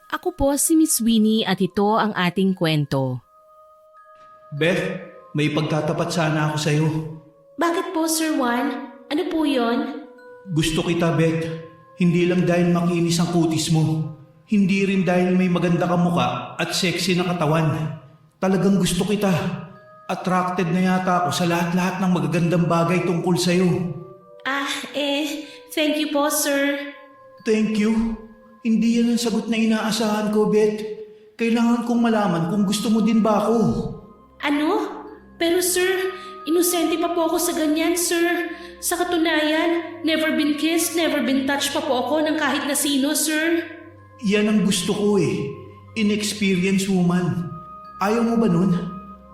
Ako po si Miss Winnie at ito ang ating kwento. Beth, may pagtatapat sana ako sa'yo. Bakit po, Sir Juan? Ano po yon? Gusto kita, Beth. Hindi lang dahil makinis ang kutis mo. Hindi rin dahil may maganda kang muka at sexy na katawan. Talagang gusto kita. Attracted na yata ako sa lahat-lahat ng magagandang bagay tungkol sa'yo. Thank you po, sir. Thank you. Hindi yan ang sagot na inaasahan ko, Beth. Kailangan kong malaman kung gusto mo din ba ako. Ano? Pero sir, inosente pa po ako sa ganyan, sir. Sa katunayan, never been kissed, never been touched pa po ako ng kahit na sino, sir. Yan ang gusto ko eh. Inexperienced woman. Ayaw mo ba nun?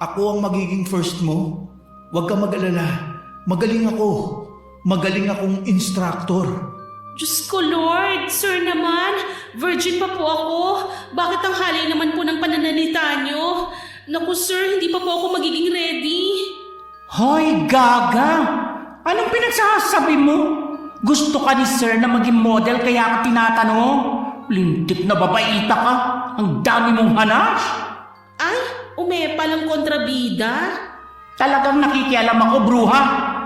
Ako ang magiging first mo? Huwag ka mag-alala. Magaling ako. Magaling akong instructor. Diyos ko, Lord! Sir naman! Virgin pa po ako! Bakit ang halay naman po ng pananalita niyo? Naku, sir, hindi pa po ako magiging ready. Hoy, gaga! Anong pinagsasabi mo? Gusto ka ni sir na maging model kaya ka tinatanong? Lintik na babaita ka! Ang dami mong hanas! Ay, umepa lang kontrabida. Talagang nakikialam ako, bruha!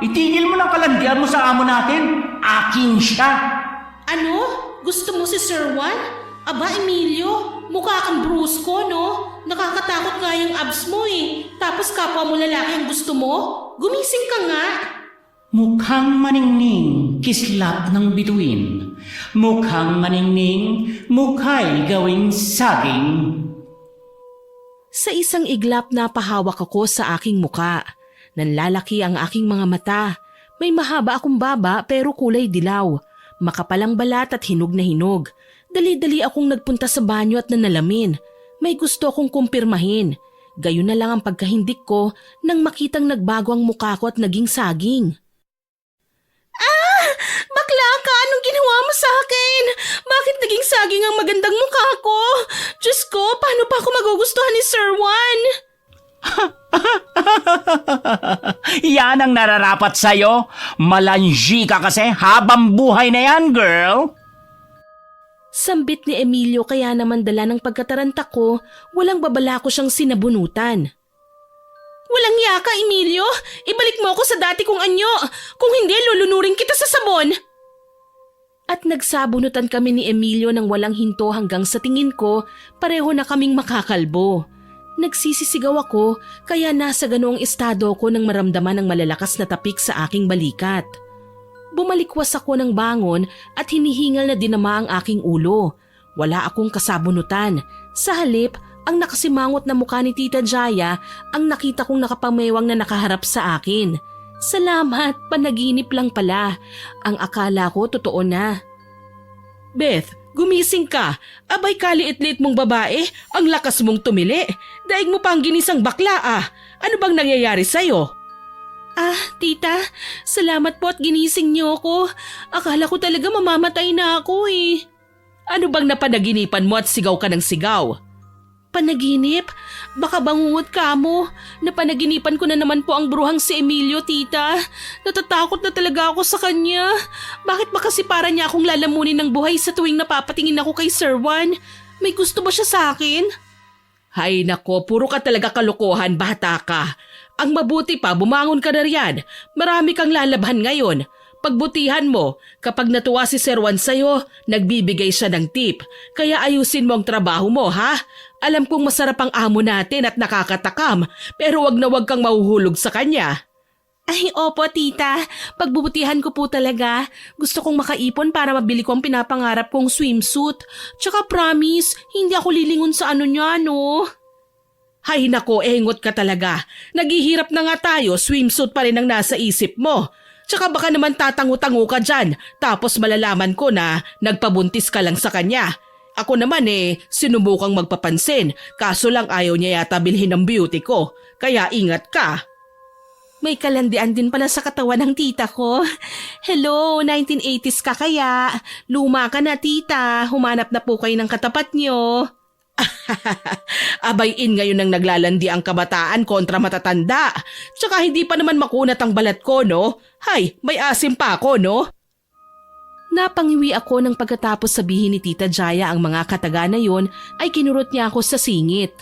Itigil mo ng kalandian mo sa amo natin! Akin siya! Ano? Gusto mo si Sir Juan? Aba, Emilio, mukha kang brusko, no? Nakakatakot nga yung abs mo eh. Tapos kapwa mo lalaki ang gusto mo? Gumising ka nga. Mukhang maningning, kislap ng bituin. Mukhang maningning, mukha'y gawing saging. Sa isang iglap na pahawak ako sa aking muka. Nanlalaki ang aking mga mata. May mahaba akong baba pero kulay dilaw. Makapalang balat at hinog na hinog. Dali-dali akong nagpunta sa banyo at nanalamin. May gusto akong kumpirmahin. Gayon na lang ang pagkahindik ko nang makitang nagbago ang mukha ko at naging saging. Bakla ka! Anong ginawa mo sa akin? Bakit naging saging ang magandang mukha ko? Diyos ko, paano pa ako magugustuhan ni Sir Juan? Yan ang nararapat sa'yo. Malanji ka kasi habang buhay na yan, girl. Sambit ni Emilio kaya naman dala ng pagkataranta ko, walang babala ko siyang sinabunutan. Walang yaka, Emilio! Ibalik mo ako sa dati kong anyo! Kung hindi, lulunurin kita sa sabon! At nagsabunutan kami ni Emilio ng walang hinto hanggang sa tingin ko, pareho na kaming makakalbo. Nagsisisigaw ako kaya nasa ganoong estado ko nang maramdaman ng malalakas na tapik sa aking balikat. Bumalikwas ako ng bangon at hinihingal na dinama ang aking ulo. Wala akong kasabunutan. Sa halip, ang nakasimangot na mukha ni Tita Jaya ang nakita kong nakapamewang na nakaharap sa akin. Salamat, panaginip lang pala. Ang akala ko totoo na. Beth, gumising ka. Abay kaliit-liit mong babae, ang lakas mong tumili. Daig mo pang ginisang bakla ah. Ano bang nangyayari sa'yo? Tita, salamat po at ginising niyo ako. Akala ko talaga mamamatay na ako eh. Ano bang napanaginipan mo at sigaw ka ng sigaw? Panaginip? Baka bangungot ka mo. Napanaginipan ko na naman po ang bruhang si Emilio, tita. Natatakot na talaga ako sa kanya. Bakit ba kasi para niya akong lalamunin ng buhay sa tuwing napapatingin ako kay Sir Juan? May gusto ba siya sa akin? Hay nako, puro ka talaga kalokohan, bata ka. Ang mabuti pa, bumangon ka na riyan. Marami kang lalabhan ngayon. Pagbutihan mo, kapag natuwa si Sir Juan sa'yo, nagbibigay siya ng tip. Kaya ayusin mo ang trabaho mo, ha? Alam kong masarap ang amo natin at nakakatakam, pero wag na wag kang mahuhulog sa kanya. Ay, opo, tita. Pagbubutihan ko po talaga. Gusto kong makaipon para mabili ko ang pinapangarap kong swimsuit. Tsaka promise, hindi ako lilingon sa ano niya, no? Hay nako, engot ka talaga. Naghihirap na nga tayo, swimsuit pa rin ang nasa isip mo. Tsaka baka naman tatango-tango ka dyan, tapos malalaman ko na nagpabuntis ka lang sa kanya. Ako naman sinubukang magpapansin, kaso lang ayaw niya yata bilhin ng beauty ko, kaya ingat ka. May kalandian din pala sa katawan ng tita ko. Hello, 1980s ka kaya? Luma ka na tita, humanap na po kayo ng katapat niyo. Abay ngayon ang naglalandi ang kabataan kontra matatanda. Tsaka hindi pa naman makunat ang balat ko, no? Hay, may asim pa ako, no? Napangiwi ako nang pagkatapos sabihin ni Tita Jaya ang mga kataga na yon ay kinurot niya ako sa singit.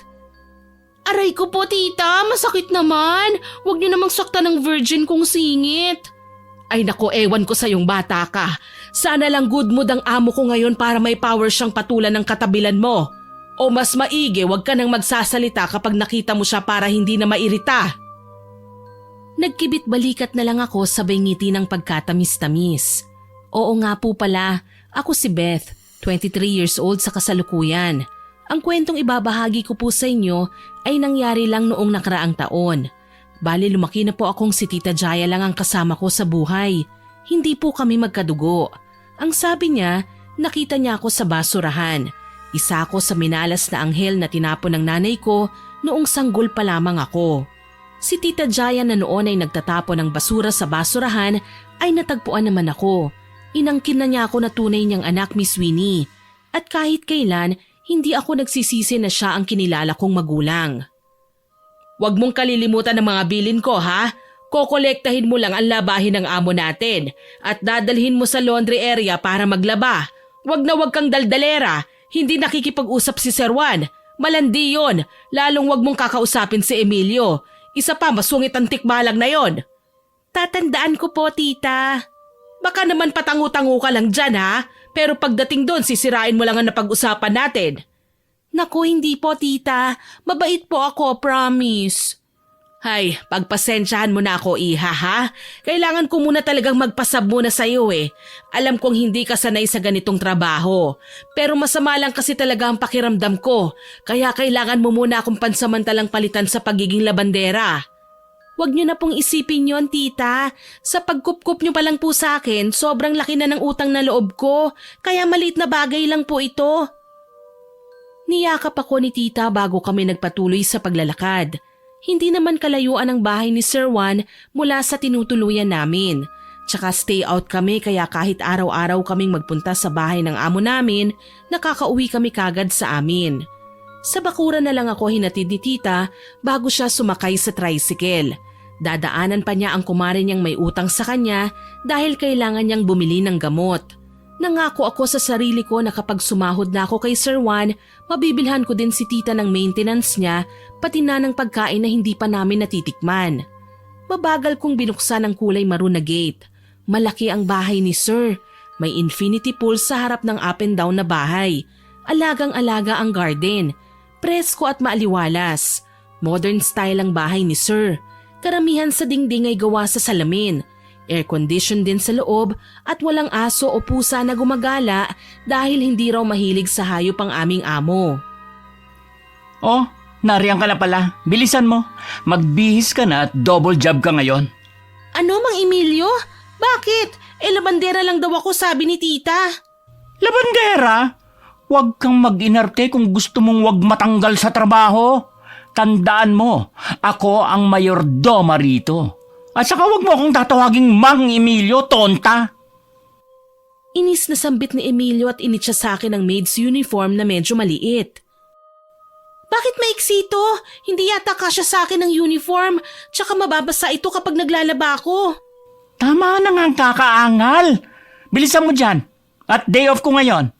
Aray ko po tita, masakit naman. Huwag niyo namang saktan ng virgin kong singit. Ay nako, ewan ko sa yung bata ka. Sana lang good mood ang amo ko ngayon para may power siyang patulan ng katabilan mo. O mas maigi, huwag ka nang magsasalita kapag nakita mo siya para hindi na mairita. Nagkibit balikat na lang ako sabay ngiti ng pagkatamis-tamis. Oo nga po pala, ako si Beth, 23 years old sa kasalukuyan. Ang kwentong ibabahagi ko po sa inyo ay nangyari lang noong nakaraang taon. Bali lumaki na po akong si Tita Jaya lang ang kasama ko sa buhay. Hindi po kami magkadugo. Ang sabi niya, nakita niya ako sa basurahan. Isa ako sa minalas na anghel na tinapon ng nanay ko noong sanggol pa lamang ako. Si Tita Jaya na noon ay nagtatapon ng basura sa basurahan ay natagpuan naman ako. Inangkin na niya ako na tunay niyang anak, Miss Winnie. At kahit kailan, hindi ako nagsisisi na siya ang kinilala kong magulang. Huwag mong kalilimutan ng mga bilin ko, ha? Kokolektahin mo lang ang labahin ng amo natin at dadalhin mo sa laundry area para maglaba. Huwag na huwag kang daldalera. Hindi nakikipag-usap si Sir Juan. Malandi yun. Lalong huwag mong kakausapin si Emilio. Isa pa, masungit ang tikbalang na yon. Tatandaan ko po, tita. Baka naman patangu-tangu ka lang dyan, ha? Pero pagdating doon, sisirain mo lang ang napag-usapan natin. Naku, hindi po, tita. Mabait po ako, promise. Hay, pagpasensyahan mo na ako, iha, ha? Kailangan ko muna talagang magpasab muna sa'yo, eh. Alam kong hindi ka sanay sa ganitong trabaho. Pero masama lang kasi talaga ang pakiramdam ko. Kaya kailangan mo muna akong pansamantalang palitan sa pagiging labandera. Huwag niyo na pong isipin yon, tita. Sa pagkup-kup niyo pa lang po sa akin, sobrang laki na ng utang na loob ko. Kaya maliit na bagay lang po ito. Niyakap ako ni tita bago kami nagpatuloy sa paglalakad. Hindi naman kalayuan ang bahay ni Sir Juan mula sa tinutuluyan namin. Tsaka stay out kami kaya kahit araw-araw kaming magpunta sa bahay ng amo namin, nakakauwi kami kagad sa amin. Sa bakuran na lang ako hinatid ni tita bago siya sumakay sa tricycle. Dadaanan pa niya ang kumare niyang may utang sa kanya dahil kailangan niyang bumili ng gamot. Nangako ako sa sarili ko na kapag sumahod na ako kay Sir Juan, mabibilhan ko din si tita ng maintenance niya pati na ng pagkain na hindi pa namin natitikman. Mabagal kong binuksan ang kulay maroon na gate. Malaki ang bahay ni Sir. May infinity pool sa harap ng up and down na bahay. Alagang-alaga ang garden. Presko at maaliwalas. Modern style ang bahay ni Sir. Karamihan sa dingding ay gawa sa salamin. Air-condition din sa loob at walang aso o pusa na gumagala dahil hindi raw mahilig sa hayop ang aming amo. Oh, nariyan ka na pala. Bilisan mo. Magbihis ka na at double job ka ngayon. Ano, Mang Emilio? Bakit? Labandera lang daw ako, sabi ni tita. Labandera? Huwag kang mag-inarte kung gusto mong huwag matanggal sa trabaho. Tandaan mo, ako ang mayordoma rito. At saka huwag mo akong tatawaging Mang Emilio, tonta. Inis na sambit ni Emilio at init siya sa akin ng maid's uniform na medyo maliit. Bakit maiksi ito? Hindi yata kasya sa akin ng uniform. Tsaka mababasa ito kapag naglalaba ako. Tama na nga ang kakaangal. Bilisan mo dyan. At day off ko ngayon.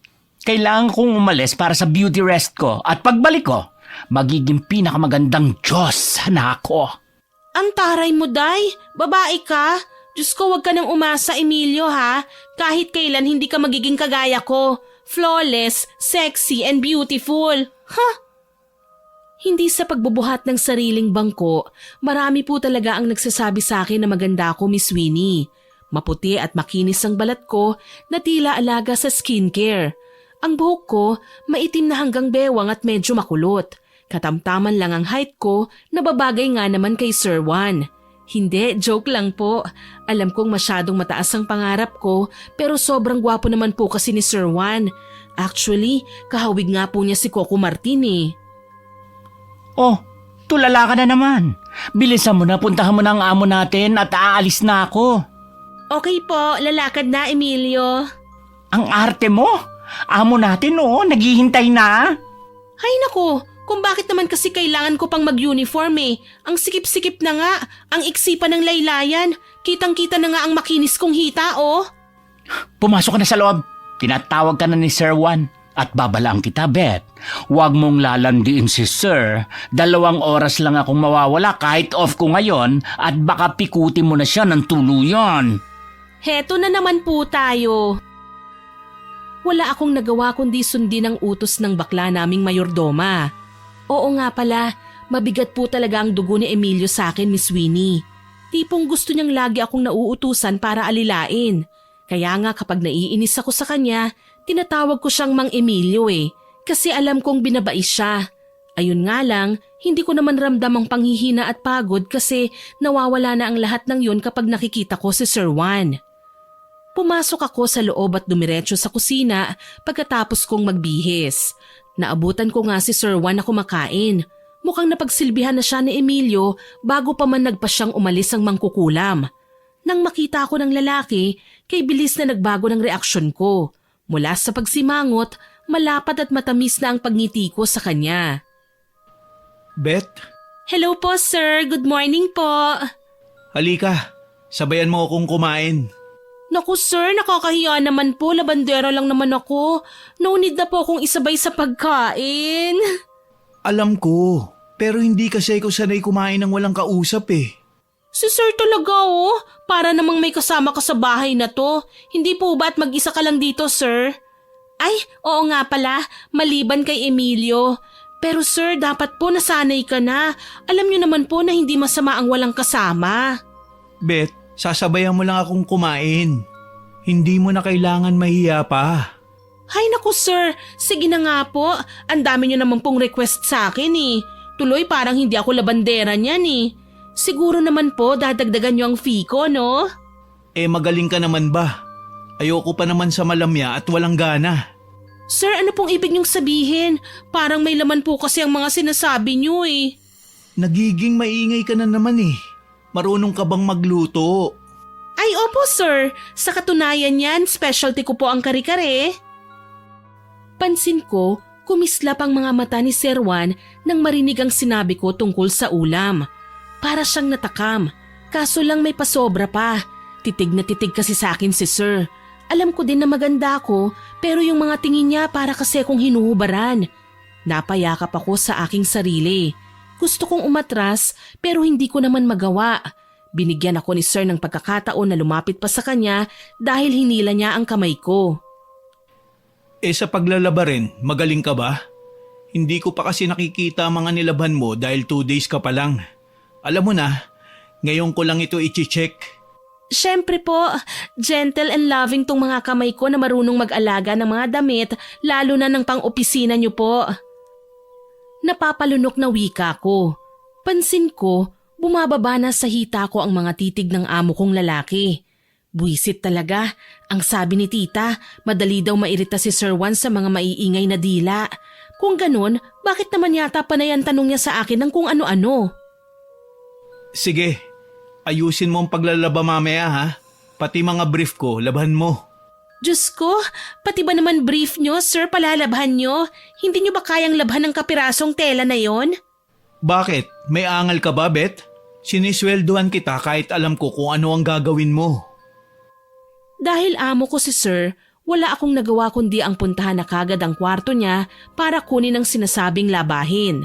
Kailangan kong umalis para sa beauty rest ko. At pagbalik ko, magiging pinakamagandang Diyos na ako. Ang taray mo, Day. Babae ka. Diyos ko, wag ka nang umasa, Emilio, ha? Kahit kailan hindi ka magiging kagaya ko. Flawless, sexy, and beautiful. Ha? Hindi sa pagbubuhat ng sariling bangko, marami po talaga ang nagsasabi sa akin na maganda ako, Miss Winnie. Maputi at makinis ang balat ko na tila alaga sa skincare. Ang buhok ko, maitim na hanggang bewang at medyo makulot. Katamtaman lang ang height ko na babagay nga naman kay Sir Juan. Hindi, joke lang po. Alam kong masyadong mataas ang pangarap ko pero sobrang gwapo naman po kasi ni Sir Juan. Actually, kahawig nga po niya si Coco Martin eh. Oh, tulala ka na naman. Bilisan mo na, puntahan mo na ang amo natin at aalis na ako. Okay po, lalakad na, Emilio. Ang arte mo? Amo natin naghihintay na. Hay nako, kung bakit naman kasi kailangan ko pang mag-uniform eh. Ang sikip-sikip na nga, ang iksi pa ng laylayan. Kitang-kita na nga ang makinis kong hita, oh. Pumasok ka na sa loob. Tinatawag ka na ni Sir Juan. At babalaan kita, Beth. Huwag mong lalandiin si Sir. 2 oras lang akong mawawala kahit off ko ngayon at baka pikutin mo na siya ng tuluyan. Heto na naman po tayo. Wala akong nagawa kundi sundin ang utos ng bakla naming mayordoma. Oo nga pala, mabigat po talaga ang dugo ni Emilio sa akin, Miss Winnie. Tipong gusto niyang lagi akong nauutusan para alilain. Kaya nga kapag naiinis ako sa kanya, tinatawag ko siyang Mang Emilio kasi alam kong binabais siya. Ayun nga lang, hindi ko naman ramdam ang panghihina at pagod kasi nawawala na ang lahat ng yun kapag nakikita ko si Sir Juan. Pumasok ako sa loob at dumiretso sa kusina pagkatapos kong magbihis. Naabutan ko nga si Sir Juan na kumakain. Mukhang napagsilbihan na siya ni Emilio bago pa man nagpa siyang umalis ang mangkukulam. Nang makita ako ng lalaki, kay bilis na nagbago ng reaksyon ko. Mula sa pagsimangot, malapad at matamis na ang pagngiti ko sa kanya. Beth, Hello po sir, good morning po. halika. Sabayan mo akong kumain. Naku sir, nakakahiya naman po, labandera lang naman ako. No need na po akong isabay sa pagkain. Alam ko, pero hindi kasi ako sanay kumain ng walang kausap Si sir talaga para namang may kasama ka sa bahay na to. Hindi po ba at mag-isa ka lang dito sir? Ay, oo nga pala, maliban kay Emilio. Pero sir, dapat po nasanay ka na. Alam niyo naman po na hindi masama ang walang kasama. Beth, sasabayan mo lang akong kumain. Hindi mo na kailangan mahiya pa. Hay naku sir, sige na nga po. Ang dami niyo naman pong request sa akin Tuloy parang hindi ako labandera niyan Siguro naman po dadagdagan niyo ang fee ko, no? Magaling ka naman ba? Ayoko pa naman sa malamya at walang gana. Sir, ano pong ibig niyong sabihin? Parang may laman po kasi ang mga sinasabi niyo Nagiging maingay ka na naman Marunong ka bang magluto? Ay opo sir, sa katunayan yan, specialty ko po ang kare-kare. Pansin ko, kumislap ang mga mata ni Sir Juan nang marinig ang sinabi ko tungkol sa ulam. Para siyang natakam, kaso lang may pasobra pa. Titig na titig kasi sa akin si Sir. Alam ko din na maganda ako, pero yung mga tingin niya para kasi akong hinuhubaran. Napayakap ako sa aking sarili. Gusto kong umatras pero hindi ko naman magawa. Binigyan ako ni Sir ng pagkakataon na lumapit pa sa kanya dahil hinila niya ang kamay ko. Sa paglalaba rin, magaling ka ba? Hindi ko pa kasi nakikita ang mga nilaban mo dahil 2 days ka pa lang. Alam mo na, ngayon ko lang ito i-check. Siyempre po, gentle and loving tong mga kamay ko na marunong mag-alaga ng mga damit, lalo na ng pang-opisina niyo po. Napapalunok na wika ko. Pansin ko, bumababa na sa hita ko ang mga titig ng amo kong lalaki. Buwisit talaga. Ang sabi ni tita, madali daw mairita si Sir Juan sa mga maiingay na dila. Kung ganun, bakit naman yata panay ang tanong niya sa akin ng kung ano-ano? Sige, ayusin mo ang paglalaba mamaya ha. Pati mga brief ko, laban mo. Diyos ko, pati ba naman brief nyo, sir, palalabhan nyo? Hindi nyo ba kayang labhan ng kapirasong tela na yon? Bakit? May angal ka ba, Beth? Sinisweldohan kita kahit alam ko kung ano ang gagawin mo. Dahil amo ko si sir, wala akong nagawa kundi ang puntahan na kagad ang kwarto niya para kunin ang sinasabing labahin.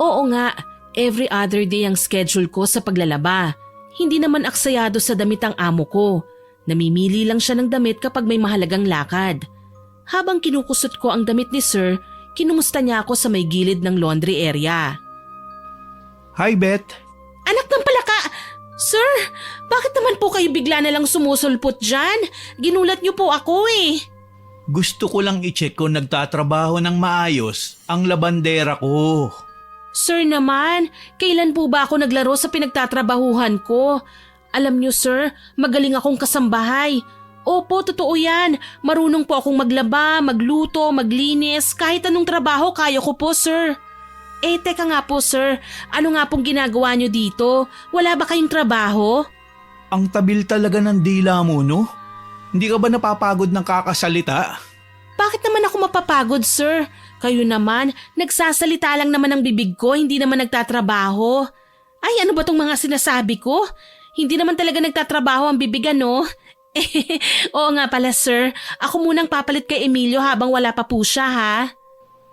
Oo nga, every other day ang schedule ko sa paglalaba. Hindi naman aksayado sa damit ang amo ko. Namimili lang siya ng damit kapag may mahalagang lakad. Habang kinukusot ko ang damit ni Sir, kinumusta niya ako sa may gilid ng laundry area. Hi, Beth. Anak ng palaka! Sir, bakit naman po kayo bigla na lang sumusulpot dyan? Ginulat niyo po ako Gusto ko lang i-check kung nagtatrabaho ng maayos ang labandera ko. Sir naman, kailan po ba ako naglaro sa pinagtatrabahuhan ko? Alam niyo sir, magaling akong kasambahay. Opo, totoo yan. Marunong po akong maglaba, magluto, maglinis, kahit anong trabaho kaya ko po sir. Teka nga po sir, ano nga pong ginagawa niyo dito? Wala ba kayong trabaho? Ang tabil talaga ng dila mo, no? Hindi ka ba napapagod ng kakasalita? Bakit naman ako mapapagod sir? Kayo naman, nagsasalita lang naman ang bibig ko, hindi naman nagtatrabaho. Ay, ano ba tong mga sinasabi ko? Hindi naman talaga nagtatrabaho ang bibig, ano? Oo nga pala sir, ako munang papalit kay Emilio habang wala pa po siya ha.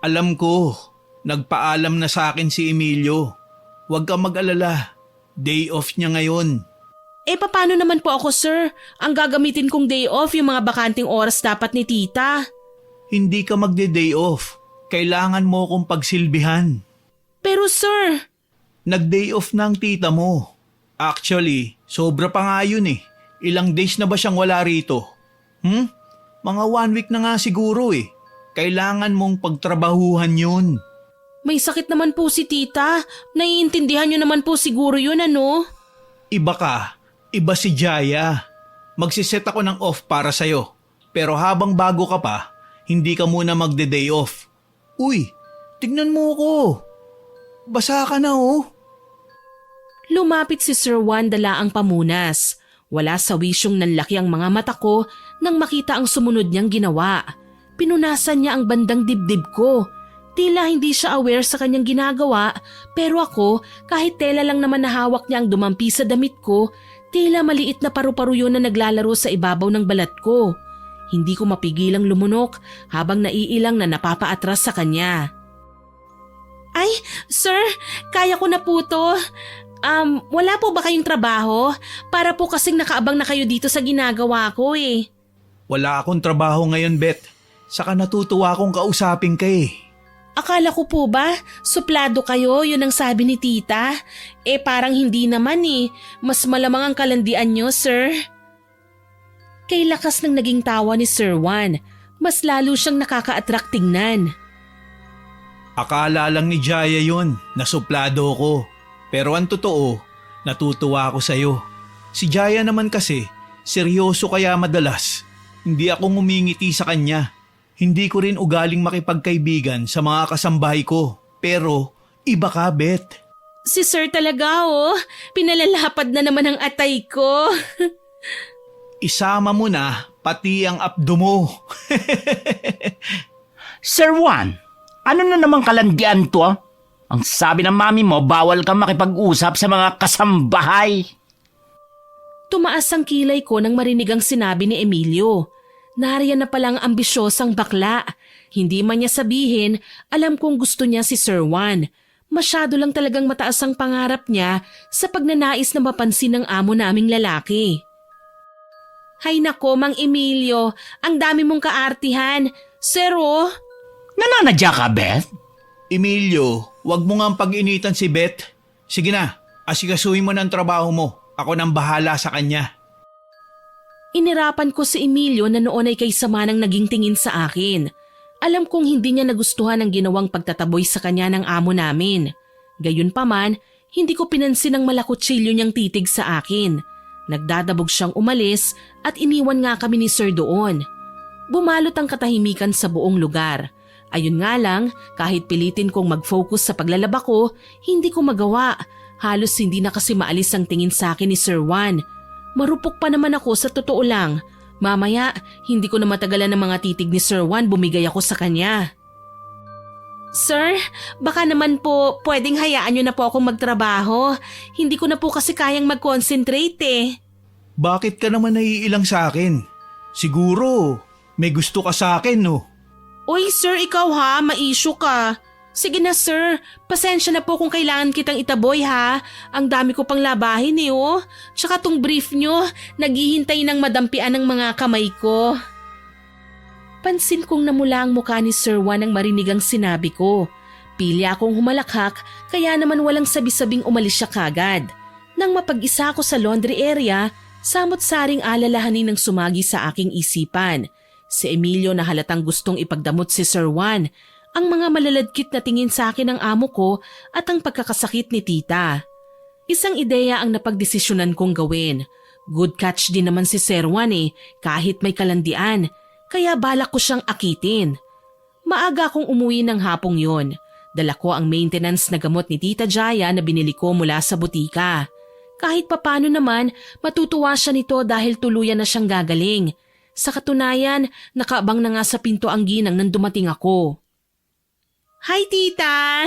Alam ko, nagpaalam na sa akin si Emilio. Huwag kang mag-alala. Day off niya ngayon. Paano naman po ako sir? Ang gagamitin kong day off yung mga bakanting oras dapat ni tita. Hindi ka magde-day off. Kailangan mo akong pagsilbihan. Pero sir, Nag-day off na ang tita mo. Actually, sobra pa nga yun eh. Ilang days na ba siyang wala rito? Mga 1 week na nga siguro eh. Kailangan mong pagtrabahuhan yun. may sakit naman po si tita. Naiintindihan niyo naman po siguro yun ano? Iba ka. Iba si Jaya. Magsiset ako ng off para sa'yo. Pero habang bago ka pa, hindi ka muna magde-day off. Uy, tignan mo ako. Basa ka na oh. Lumapit si Sir Juan dala ang pamunas. Wala sa wisyong nanlaki ang mga mata ko nang makita ang sumunod niyang ginawa. Pinunasan niya ang bandang dibdib ko. Tila hindi siya aware sa kanyang ginagawa, pero ako, kahit tela lang naman nahawak niya ang dumampi sa damit ko, tila maliit na paru-paro yun na naglalaro sa ibabaw ng balat ko. Hindi ko mapigilang lumunok habang naiilang na napapaatras sa kanya. Ay, sir, kaya ko na po to. Wala po ba kayong trabaho? Para po kasing nakaabang na kayo dito sa ginagawa ko eh. Wala akong trabaho ngayon, Beth. Saka natutuwa akong kausapin ka eh. Akala ko po ba, suplado kayo, yun ang sabi ni tita? Parang hindi naman eh. Mas malamang ang kalandian nyo, sir. Kay lakas ng naging tawa ni Sir Juan, mas lalo siyang nakaka-attract tingnan. Akala lang ni Jaya yun, nasuplado ko. Pero ang totoo, natutuwa ako sa'yo. Si Jaya naman kasi, seryoso kaya madalas. Hindi ako ngumingiti sa kanya. Hindi ko rin ugaling makipagkaibigan sa mga kasambahay ko. Pero iba ka, Beth. Si sir talaga oh, pinalalapad na naman ang atay ko. Isama mo na pati ang abdo mo. Sir Juan, ano na namang kalandian to? Ang sabi ng mami mo, bawal kang makipag-usap sa mga kasambahay. Tumaas ang kilay ko nang marinig ang sinabi ni Emilio. Nariyan na palang ambisyosang bakla. Hindi man niya sabihin, alam kong gusto niya si Sir Juan. Masyado lang talagang mataas ang pangarap niya sa pagnanais na mapansin ng amo naming lalaki. Hay nako, Mang Emilio, ang dami mong kaartihan. Sir oh. Nananadya ka, Beth? Emilio, wag mo nga pag-initan si Beth. Sige na, asikasuhin mo ng trabaho mo. Ako nang bahala sa kanya. Inirapan ko si Emilio na noon ay kay sama ng naging tingin sa akin. Alam kong hindi niya nagustuhan ang ginawang pagtataboy sa kanya ng amo namin. Gayunpaman, hindi ko pinansin ang malakutsilyo niyang titig sa akin. Nagdadabog siyang umalis at iniwan nga kami ni Sir doon. Bumalot ang katahimikan sa buong lugar. Ayun nga lang, kahit pilitin kong mag-focus sa paglalaba ko, hindi ko magawa. Halos hindi na kasi maalis ang tingin sa akin ni Sir Juan. Marupok pa naman ako sa totoo lang. Mamaya, hindi ko na matagalan ng mga titig ni Sir Juan, bumigay ako sa kanya. Sir, baka naman po pwedeng hayaan niyo na po akong magtrabaho. Hindi ko na po kasi kayang mag-concentrate eh. Bakit ka naman naiilang sa akin? Siguro, may gusto ka sa akin no? Uy sir, ikaw ha, ma-issue ka. Sige na sir, pasensya na po kung kailangan kitang itaboy ha. Ang dami ko pang labahin eh oh. Tsaka tong brief nyo, naghihintay ng madampian ng mga kamay ko. Pansin kong namula ang mukha ni Sir Juan nang marinig ang sinabi ko. Pili akong humalakhak, kaya naman walang sabi-sabing umalis siya kagad. Nang mapag-isa ako sa laundry area, samot-saring alalahanin ng sumagi sa aking isipan. Si Emilio na halatang gustong ipagdamot si Sir Juan, ang mga malaladkit na tingin sa akin ng amo ko at ang pagkakasakit ni tita. Isang ideya ang napagdesisyonan kong gawin. Good catch din naman si Sir Juan kahit may kalandian, kaya balak ko siyang akitin. Maaga akong umuwi ng hapong yon. Dala ko ang maintenance na gamot ni Tita Jaya na binili ko mula sa butika. Kahit papano naman, matutuwa siya nito dahil tuluyan na siyang gagaling. Sa katunayan, nakaabang na nga sa pinto ang ginang nang dumating ako. Hi, tita!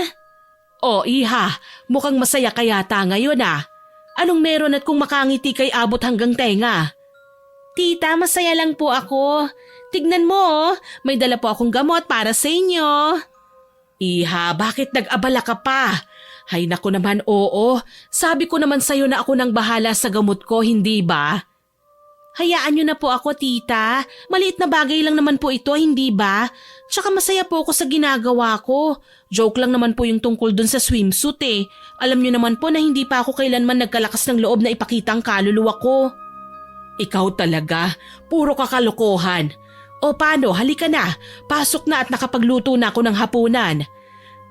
Oh, iha, mukhang masaya ka yata ngayon ah. Anong meron at kung makangiti kay abot hanggang tenga? Tita, masaya lang po ako. Tignan mo, oh, may dala po akong gamot para sa inyo. Iha, bakit nag-abala ka pa? Hay naku naman, oo. Sabi ko naman sa'yo na ako nang bahala sa gamot ko, hindi ba? Hayaan niyo na po ako, tita. Maliit na bagay lang naman po ito, hindi ba? Tsaka masaya po ako sa ginagawa ko. Joke lang naman po yung tungkol dun sa swimsuit eh. Alam niyo naman po na hindi pa ako kailanman nagkalakas ng loob na ipakita ang kaluluwa ko. Ikaw talaga, puro kakalokohan. O paano, halika na. Pasok na at nakapagluto na ako ng hapunan.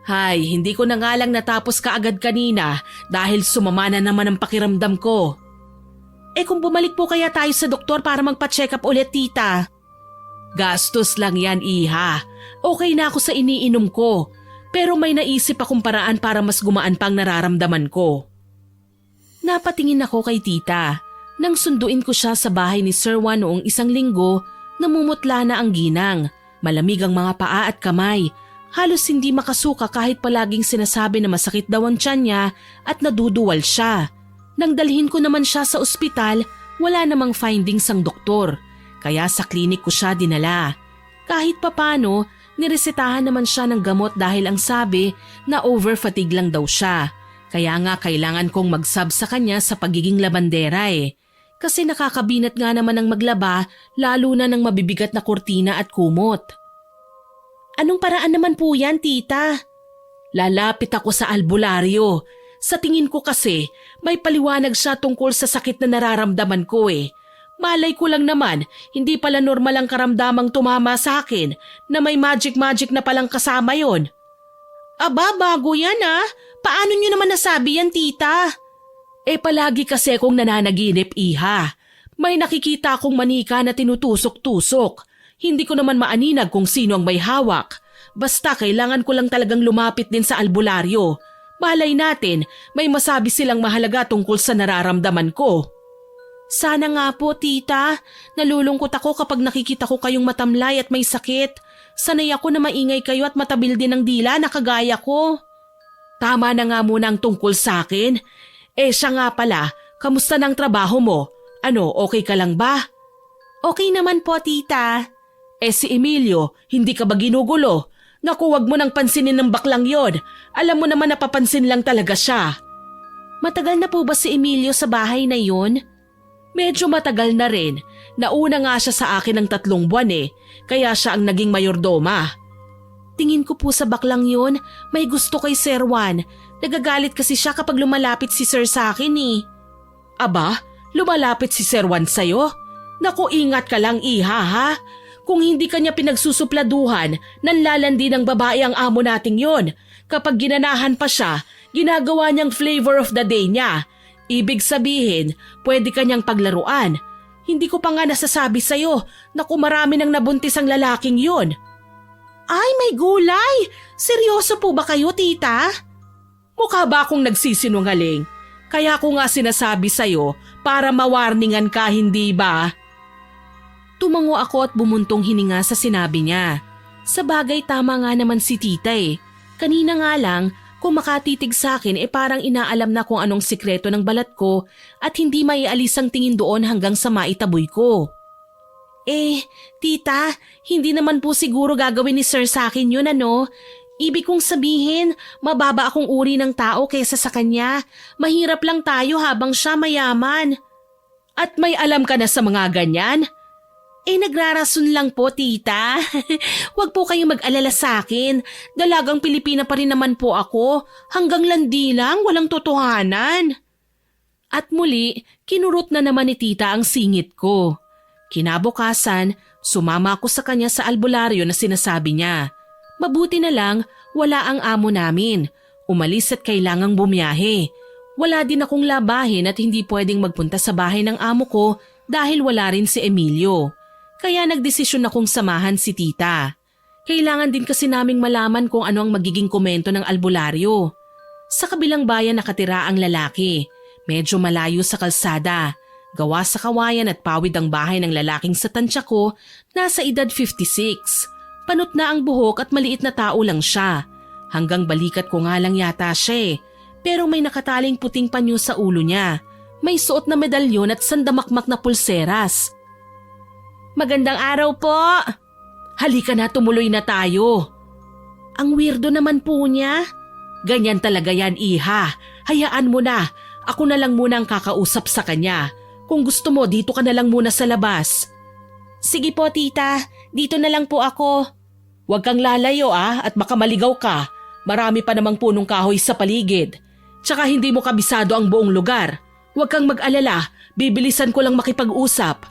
Hay, hindi ko na nga lang natapos kaagad kanina dahil sumama na naman ang pakiramdam ko. Kung bumalik po kaya tayo sa doktor para magpa-check up ulit, tita? Gastos lang yan, iha. Okay na ako sa iniinom ko. Pero may naisip akong paraan para mas gumaan pang nararamdaman ko. Napatingin ako kay tita. Nang sunduin ko siya sa bahay ni Sir Juan noong isang linggo, namumutla na ang ginang. Malamig ang mga paa at kamay. Halos hindi makasuka kahit palaging sinasabi na masakit daw ang tiyan niya at naduduwal siya. Nang dalhin ko naman siya sa ospital, wala namang findings ang doktor. Kaya sa klinik ko siya dinala. Kahit papano, niresetahan naman siya ng gamot dahil ang sabi na over-fatigue lang daw siya. Kaya nga kailangan kong mag-sub sa kanya sa pagiging labandera eh. Kasi nakakabinat nga naman ang maglaba lalo na ng mabibigat na kurtina at kumot. Anong paraan naman po yan, tita? Lalapit ako sa albularyo. Sa tingin ko kasi, may paliwanag siya tungkol sa sakit na nararamdaman ko eh. Malay ko lang naman, hindi pala normal ang karamdamang tumama sa akin na may magic-magic na palang kasama yon. Aba, bago yan ah. Paano nyo naman nasabi yan, tita? Palagi kasi akong nananaginip, iha. May nakikita akong manika na tinutusok-tusok. Hindi ko naman maaninag kung sino ang may hawak. Basta kailangan ko lang talagang lumapit din sa albularyo. Malay natin, may masabi silang mahalaga tungkol sa nararamdaman ko. Sana nga po, tita. Nalulungkot ako kapag nakikita ko kayong matamlay at may sakit. Sanay ako na maingay kayo at matabil din ng dila na kagaya ko. Tama na nga muna ang tungkol sa akin. Siya nga pala, kamusta ng trabaho mo? Ano, okay ka lang ba? Okay naman po, tita. Si Emilio, hindi ka ba ginugulo? Naku, wag mo nang pansinin ng baklang yon. Alam mo naman napapansin lang talaga siya. Matagal na po ba si Emilio sa bahay na yon? Medyo matagal na rin. Nauna nga siya sa akin ng 3 buwan eh. Kaya siya ang naging mayordoma. Tingin ko po sa baklang yon, may gusto kay Sir Juan. Nagagalit kasi siya kapag lumalapit si Sir sa akin eh. Aba, lumalapit si Sir Juan sa'yo? Naku, ingat ka lang iha ha. Kung hindi kanya pinagsusupladuhan, nanlalandi ng babae ang amo nating yon. Kapag ginanahan pa siya, ginagawa niyang flavor of the day niya. Ibig sabihin, pwede kanyang paglaruan. Hindi ko pa nga nasasabi sa'yo na kung marami nang nabuntis ang lalaking yon. Ay, may gulay! Seryoso po ba kayo, tita? Mukha ba akong nagsisinungaling? Kaya ko nga sinasabi sa'yo para mawarningan ka, hindi ba? Tumango ako at bumuntong hininga sa sinabi niya. Sa bagay tama nga naman si tita eh. Kanina nga lang, kung makatitig sa akin parang inaalam na kung anong sikreto ng balat ko at hindi maialis ang tingin doon hanggang sa maitaboy ko. Tita, hindi naman po siguro gagawin ni Sir sa akin yun ano. Ibig kong sabihin, mababa akong uri ng tao kaysa sa kanya. Mahirap lang tayo habang siya mayaman. At may alam ka na sa mga ganyan? Nagrarason lang po, tita. Huwag po kayong mag-alala sa akin. Dalagang Pilipina pa rin naman po ako. Hanggang landi lang, walang totohanan. At muli, kinurot na naman ni tita ang singit ko. Kinabukasan, sumama ako sa kanya sa albularyo na sinasabi niya. Mabuti na lang, wala ang amo namin. Umalis at kailangang bumiyahe. Wala din akong labahin at hindi pwedeng magpunta sa bahay ng amo ko dahil wala rin si Emilio. Kaya nagdesisyon akong samahan si tita. Kailangan din kasi naming malaman kung ano ang magiging komento ng albularyo. Sa kabilang bayan nakatira ang lalaki. Medyo malayo sa kalsada. Gawa sa kawayan at pawid ang bahay ng lalaking sa tansya ko, nasa edad 56. Panot na ang buhok at maliit na tao lang siya. Hanggang balikat ko nga lang yata siya eh. Pero may nakataling puting panyo sa ulo niya. May suot na medalyon at sandamakmak na pulseras. Magandang araw po. Halika na, tumuloy na tayo. Ang weirdo naman po niya. Ganyan talaga yan, iha. Hayaan mo na. Ako na lang muna ang kakausap sa kanya. Kung gusto mo, dito ka na lang muna sa labas. Sige po, tita. Dito na lang po ako. Huwag kang lalayo at baka maligaw ka. Marami pa namang punong kahoy sa paligid. Tsaka hindi mo kabisado ang buong lugar. Huwag kang mag-alala. Bibilisan ko lang makipag-usap.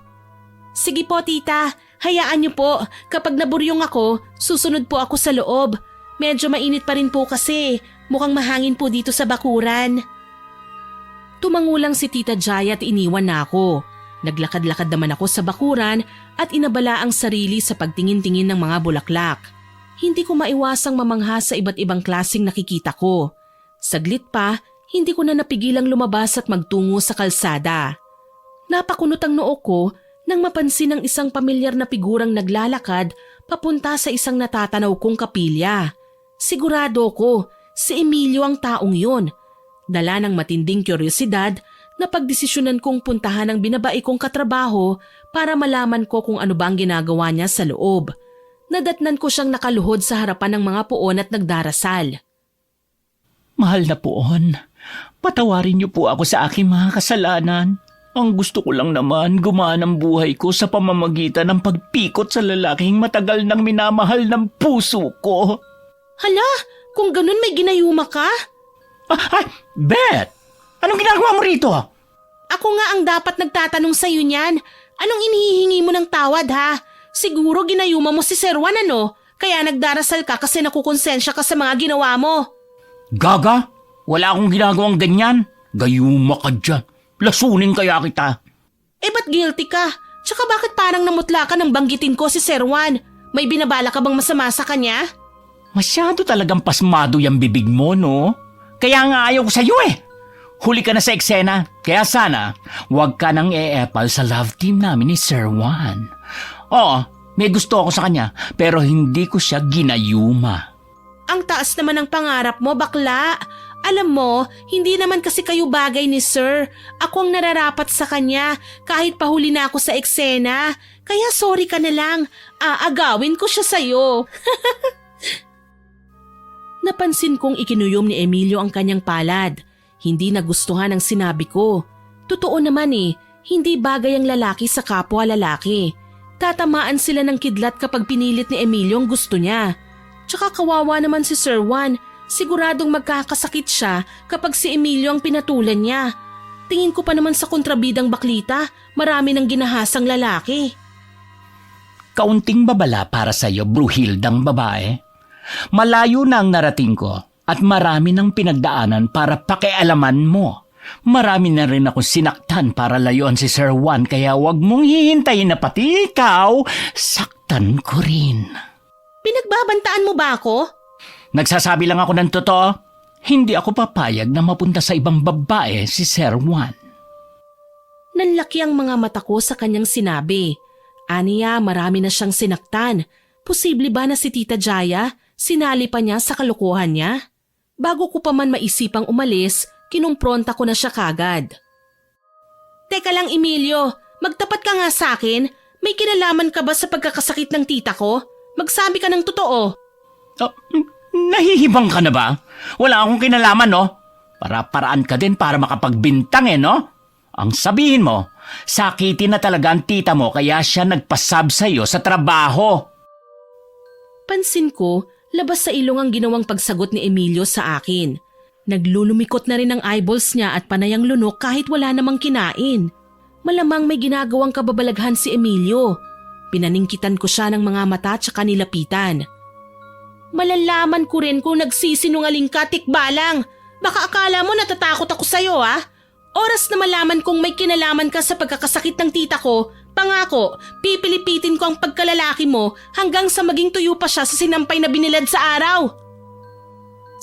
Sige po, tita. Hayaan niyo po. Kapag naburyong ako, susunod po ako sa loob. Medyo mainit pa rin po kasi. Mukhang mahangin po dito sa bakuran. Tumangulang si Tita Jaya at iniwan na ako. Naglakad-lakad naman ako sa bakuran at inabala ang sarili sa pagtingin-tingin ng mga bulaklak. Hindi ko maiwasang mamangha sa iba't ibang klaseng nakikita ko. Saglit pa, hindi ko na napigilang lumabas at magtungo sa kalsada. Napakunot ang noo ko nang mapansin ang isang pamilyar na figurang naglalakad papunta sa isang natatanaw kong kapilya. Sigurado ko, si Emilio ang taong yun. Dala ng matinding kuryosidad, napagdesisyonan kong puntahan ang binabae kong katrabaho para malaman ko kung ano ba ang ginagawa niya sa loob. Nadatnan ko siyang nakaluhod sa harapan ng mga puon at nagdarasal. Mahal na poon, patawarin niyo po ako sa aking mga kasalanan. Ang gusto ko lang naman gumaan ang buhay ko sa pamamagitan ng pagpikot sa lalaking matagal nang minamahal ng puso ko. Hala, kung ganun may ginayuma ka? Beth! Anong ginagawa mo rito? Ako nga ang dapat nagtatanong sa'yo niyan. Anong inihihingi mo ng tawad ha? Siguro ginayuma mo si Sir Juan ano? Kaya nagdarasal ka kasi nakukonsensya ka sa mga ginawa mo. Gaga? Wala akong ginagawang ganyan. Gayuma ka dyan. Lasunin kaya kita. Ba't guilty ka? Tsaka bakit parang namutla ka nang banggitin ko si Sir Juan? May binabala ka bang masama sa kanya? Masyado talagang pasmado yung bibig mo, no? Kaya nga ayaw ko sa'yo eh. Huli ka na sa eksena. Kaya sana, huwag ka nang e-epal sa love team namin ni Sir Juan. Oo, may gusto ako sa kanya, pero hindi ko siya ginayuma. Ang taas naman ng pangarap mo, bakla. Alam mo, hindi naman kasi kayo bagay ni Sir. Ako ang nararapat sa kanya kahit pahuli na ako sa eksena. Kaya sorry ka na lang. Aagawin ko siya sa'yo. Napansin kong ikinuyom ni Emilio ang kanyang palad. Hindi nagustuhan ang sinabi ko. Totoo naman hindi bagay ang lalaki sa kapwa lalaki. Tatamaan sila ng kidlat kapag pinilit ni Emilio ang gusto niya. Tsaka kawawa naman si Sir Juan. Siguradong magkakasakit siya kapag si Emilio ang pinatulan niya. Tingin ko pa naman sa kontrabidang baklita, marami ng ginahasang lalaki. Kaunting babala para sa'yo, bruhildang babae. Malayo na ang narating ko at marami ng pinagdaanan para pakialaman mo. Marami na rin ako sinaktan para layuan si Sir Juan kaya wag mong hihintayin na pati ikaw, saktan ko rin. Pinagbabantaan mo ba ako? Nagsasabi lang ako ng totoo. Hindi ako papayag na mapunta sa ibang babae si Sir Juan. Nanlaki ang mga mata ko sa kanyang sinabi. Aniya, marami na siyang sinaktan. Posible ba na si Tita Jaya, sinali pa niya sa kalokohan niya? Bago ko pa man maisipang umalis, kinumpronta ko na siya kagad. Teka lang Emilio, magtapat ka nga sa akin. May kinalaman ka ba sa pagkakasakit ng tita ko? Magsabi ka ng totoo. Nahihibang ka na ba? Wala akong kinalaman, no? Para-paraan ka din para makapagbintang, no? Ang sabihin mo, sakitin na talaga ang tita mo kaya siya nagpasab sa'yo sa trabaho. Pansin ko, labas sa ilong ang ginawang pagsagot ni Emilio sa akin. Naglulumikot na rin ang eyeballs niya at panayang lunok kahit wala namang kinain. Malamang may ginagawang kababalaghan si Emilio. Pinaningkitan ko siya ng mga mata at saka nilapitan. Malalaman ko rin kung nagsisinungaling ka, tikbalang. Baka akala mo natatakot ako sa'yo, ha? Oras na malaman kong may kinalaman ka sa pagkakasakit ng tita ko, pangako, pipilipitin ko ang pagkalalaki mo hanggang sa maging tuyo pa siya sa sinampay na binilad sa araw.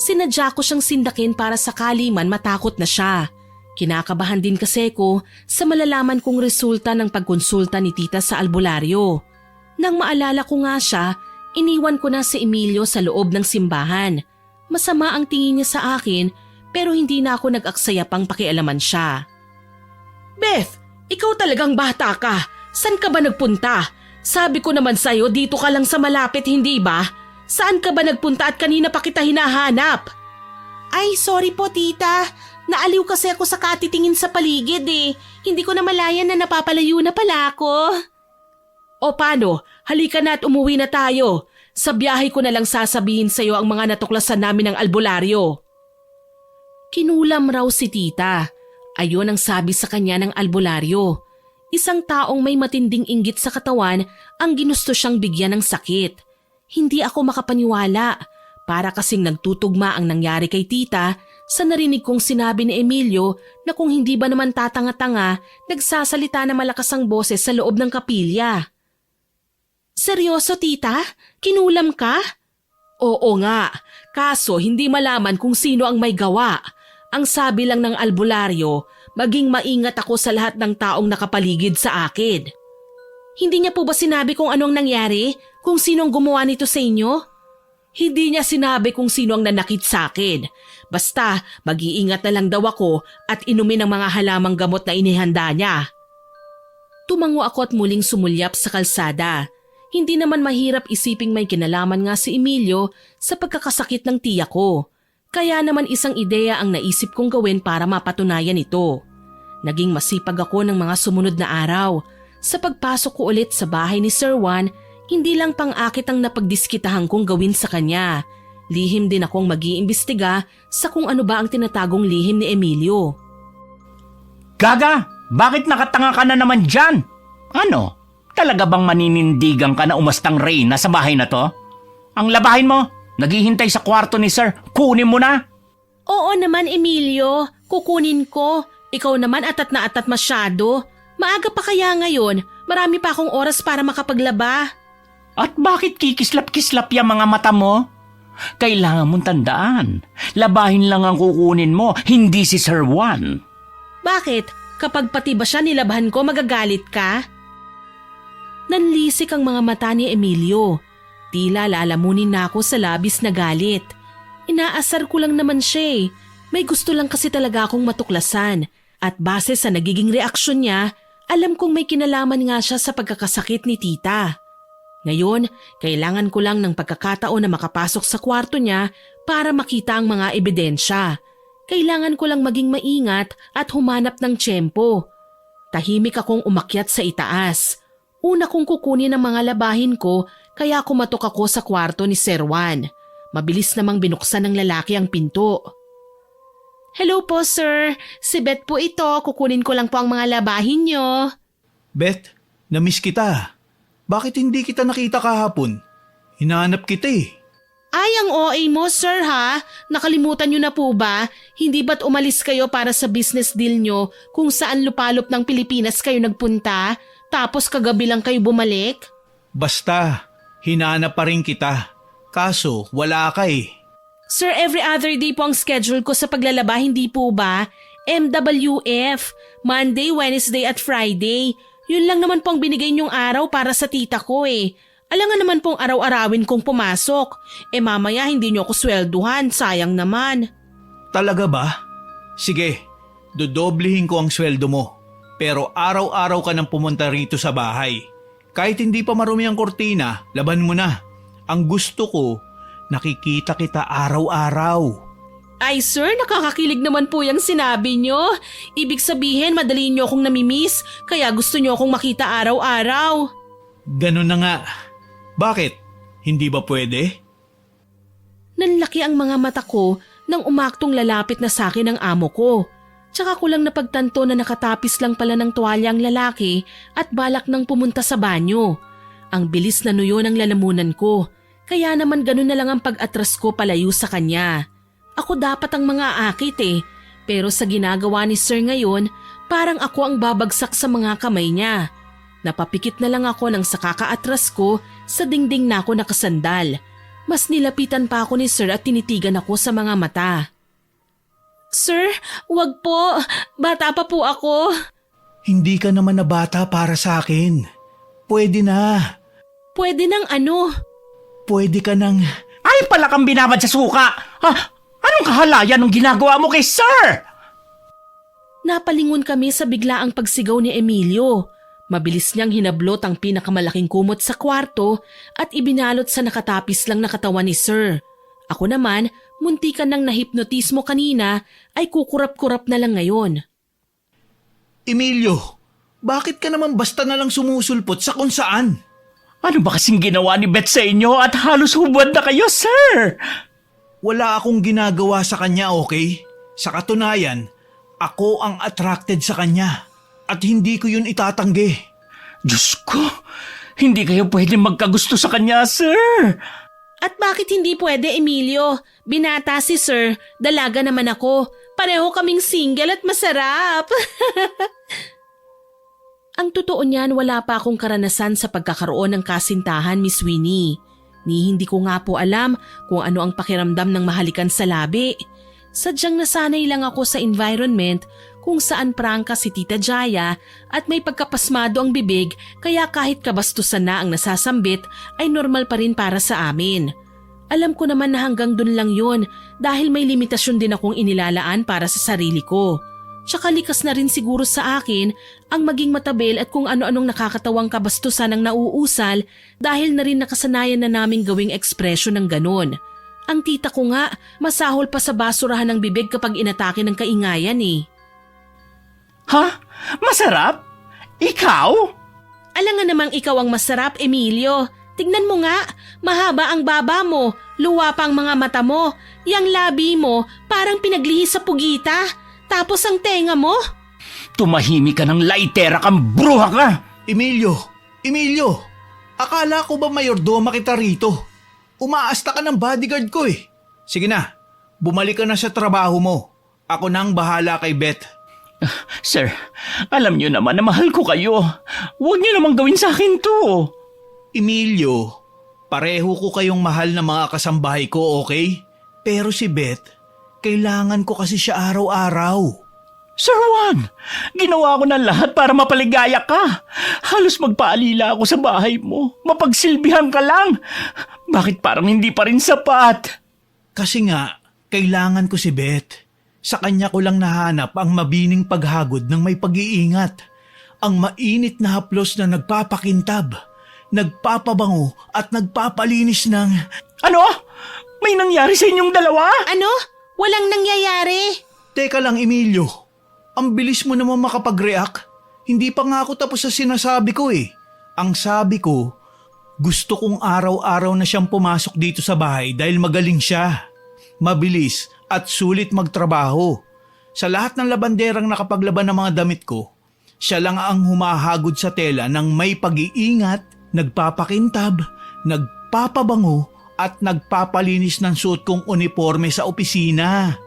Sinadya ko siyang sindakin para sakali man matakot na siya. Kinakabahan din kasi ko sa malalaman kong resulta ng pagkonsulta ni tita sa albularyo. Nang maalala ko nga siya, iniwan ko na si Emilio sa loob ng simbahan. Masama ang tingin niya sa akin pero hindi na ako nag-aksaya pang pakialaman siya. Beth, ikaw talagang bata ka. San ka ba nagpunta? Sabi ko naman sa'yo, dito ka lang sa malapit, hindi ba? Saan ka ba nagpunta at kanina pa kita hinahanap? Ay, sorry po tita. Naaliw kasi ako sa katitingin sa paligid eh. Hindi ko na malayan na napapalayo na pala ako. O paano? Halika na at umuwi na tayo. Sa biyahe ko na lang sasabihin sa'yo ang mga natuklasan namin ng albularyo. Kinulam raw si tita. Ayon ang sabi sa kanya ng albularyo. Isang taong may matinding inggit sa katawan ang ginusto siyang bigyan ng sakit. Hindi ako makapaniwala. Para kasing nagtutugma ang nangyari kay tita sa narinig kong sinabi ni Emilio na kung hindi ba naman tatanga-tanga, nagsasalita na malakas ang boses sa loob ng kapilya. Seryoso tita? Kinulam ka? Oo nga, kaso hindi malaman kung sino ang may gawa. Ang sabi lang ng albularyo, maging maingat ako sa lahat ng taong nakapaligid sa akin. Hindi niya po ba sinabi kung anong nangyari? Kung sinong gumawa nito sa inyo? Hindi niya sinabi kung sino ang nanakit sa akin. Basta mag-iingat na lang daw ako at inumin ang mga halamang gamot na inihanda niya. Tumango ako at muling sumulyap sa kalsada. Hindi naman mahirap isiping may kinalaman nga si Emilio sa pagkakasakit ng tiya ko. Kaya naman isang ideya ang naisip kong gawin para mapatunayan ito. Naging masipag ako ng mga sumunod na araw. Sa pagpasok ko ulit sa bahay ni Sir Juan, hindi lang pang-akit ang napagdiskitahan kong gawin sa kanya. Lihim din akong mag-iimbestiga sa kung ano ba ang tinatagong lihim ni Emilio. Gaga, bakit nakatanga ka na naman dyan? Ano? Talaga bang maninindigan ka na umastang reyna sa bahay na to? Ang labahin mo, naghihintay sa kwarto ni Sir, kunin mo na. Oo naman Emilio, kukunin ko. Ikaw naman atat na atat masyado. Maaga pa kaya ngayon, marami pa akong oras para makapaglaba. At bakit kikislap-kislap yung mga mata mo? Kailangan mong tandaan, labahin lang ang kukunin mo, hindi si Sir Juan. Bakit? Kapag pati ba siya nilabahan ko, magagalit ka? Nanlisik ang mga mata ni Emilio. Tila lalamunin na ako sa labis na galit. Inaasar ko lang naman siya eh. May gusto lang kasi talaga akong matuklasan. At base sa nagiging reaksyon niya, alam kong may kinalaman nga siya sa pagkakasakit ni tita. Ngayon, kailangan ko lang ng pagkakataon na makapasok sa kwarto niya para makita ang mga ebidensya. Kailangan ko lang maging maingat at humanap ng tiyempo. Tahimik akong umakyat sa itaas. Una kong kukunin ang mga labahin ko kaya kumatok ako sa kwarto ni Sir Juan. Mabilis namang binuksan ng lalaki ang pinto. Hello po sir, si Beth po ito. Kukunin ko lang po ang mga labahin niyo. Beth, namiss kita. Bakit hindi kita nakita kahapon? Hinahanap kita eh. Ay, ang OA mo, sir, ha? Nakalimutan nyo na po ba? Hindi ba't umalis kayo para sa business deal nyo kung saan lupalop ng Pilipinas kayo nagpunta, tapos kagabi lang kayo bumalik? Basta, hinahanap pa rin kita. Kaso, wala ka eh. Sir, every other day po ang schedule ko sa paglalaba, hindi po ba? MWF, Monday, Wednesday at Friday. Yun lang naman pong binigay niyong araw para sa tita ko eh. Alangan naman pong araw-arawin kong pumasok. Mamaya hindi niyo ako swelduhan, sayang naman. Talaga ba? Sige, dodoblihin ko ang sweldo mo. Pero araw-araw ka nang pumunta rito sa bahay. Kahit hindi pa marumi ang kortina, laban mo na. Ang gusto ko, nakikita kita araw-araw. Ay sir, nakakakilig naman po yung sinabi nyo. Ibig sabihin madali nyo akong namimiss, kaya gusto nyo akong makita araw-araw. Ganun na nga. Bakit? Hindi ba pwede? Nanlaki ang mga mata ko nang umaktong lalapit na sa akin ang amo ko. Tsaka ko lang napagtanto na nakatapis lang pala ng tuwalya ang lalaki at balak nang pumunta sa banyo. Ang bilis na nuyo ng lalamunan ko, kaya naman ganun na lang ang pag-atras ko palayo sa kanya. Ako dapat ang mga akit eh, pero sa ginagawa ni Sir ngayon, parang ako ang babagsak sa mga kamay niya. Napapikit na lang ako nang sa kakaatras ko sa dingding na ako nakasandal. Mas nilapitan pa ako ni Sir at tinitigan ako sa mga mata. Sir, wag po. Bata pa po ako. Hindi ka naman na bata para sa akin. Pwede na. Pwede nang ano? Pwede ka nang... Ay, pala kang binabad sa suka! Anong kahalayan ng ginagawa mo kay Sir? Napalingon kami sa biglaang pagsigaw ni Emilio. Mabilis niyang hinablot ang pinakamalaking kumot sa kwarto at ibinalot sa nakatapis lang na katawan ni Sir. Ako naman, muntikan nang nahipnotismo kanina ay kukurap-kurap na lang ngayon. Emilio, bakit ka naman basta na lang sumusulpot sa kung saan? Ano ba kasing ginawa ni Beth sa inyo at halos hubad na kayo, sir? Wala akong ginagawa sa kanya, okay? Sa katunayan, ako ang attracted sa kanya at hindi ko yun itatanggi. Diyos ko, hindi kayo pwede magkagusto sa kanya, sir. At bakit hindi pwede, Emilio? Binata si Sir, dalaga naman ako. Pareho kaming single at masarap. Ang totoo niyan, wala pa akong karanasan sa pagkakaroon ng kasintahan, Miss Winnie. Ni hindi ko nga po alam kung ano ang pakiramdam ng mahalikan sa labi. Sadyang nasanay lang ako sa environment kung saan prangka si Tita Jaya at may pagkapasmado ang bibig kaya kahit kabastusan na ang nasasambit ay normal pa rin para sa amin. Alam ko naman na hanggang dun lang yun dahil may limitasyon din akong inilalaan para sa sarili ko. Tsaka likas na rin siguro sa akin ang maging matabel at kung ano-anong nakakatawang kabastusan ang nauusal dahil na rin nakasanayan na naming gawing ekspresyon ng ganon. Ang tita ko nga, masahol pa sa basurahan ng bibig kapag inatake ng kaingayan eh. Ha? Masarap? Ikaw? Alangan namang ikaw ang masarap, Emilio. Tignan mo nga, mahaba ang baba mo, luwa pa ang mga mata mo, yang labi mo parang pinaglihi sa pugita, tapos ang tenga mo. Tumahimik ka ng laitera kang bruha ka! Emilio! Akala ko ba mayordoma kita rito? Umaasta ka ng bodyguard ko eh. Sige na, bumalik ka na sa trabaho mo. Ako na ang bahala kay Beth. Sir, alam niyo naman na mahal ko kayo. Huwag niyo naman gawin sa akin to. Emilio, pareho ko kayong mahal na mga kasambahay ko, okay? Pero si Beth, kailangan ko kasi siya araw-araw. Sir Juan, ginawa ko na lahat para mapaligaya ka. Halos magpaalila ako sa bahay mo. Mapagsilbihan ka lang. Bakit parang hindi pa rin sapat? Kasi nga, kailangan ko si Beth. Sa kanya ko lang nahanap ang mabining paghagod ng may pag-iingat. Ang mainit na haplos na nagpapakintab, nagpapabango at nagpapalinis ng... Ano? May nangyari sa inyong dalawa? Ano? Walang nangyayari. Teka lang, Emilio. Ang bilis mo naman makapag-react. Hindi pa nga ako tapos sa sinasabi ko eh. Ang sabi ko, gusto kong araw-araw na siyang pumasok dito sa bahay dahil magaling siya. Mabilis at sulit magtrabaho. Sa lahat ng labanderang nakapaglaban ng mga damit ko, siya lang ang humahagod sa tela ng may pag-iingat, nagpapakintab, nagpapabango at nagpapalinis ng suot kong uniforme sa opisina.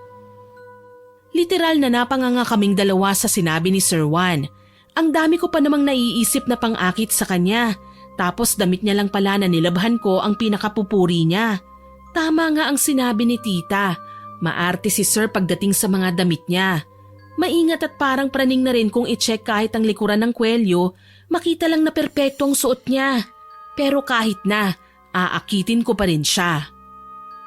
Literal na napanganga kaming dalawa sa sinabi ni Sir Juan. Ang dami ko pa namang naiisip na pang-akit sa kanya. Tapos damit niya lang pala na nilabhan ko ang pinakapupuri niya. Tama nga ang sinabi ni tita. Maarte si Sir pagdating sa mga damit niya. Maingat at parang praning na rin kung i-check kahit ang likuran ng kwelyo, makita lang na perpekto ang suot niya. Pero kahit na, aakitin ko pa rin siya.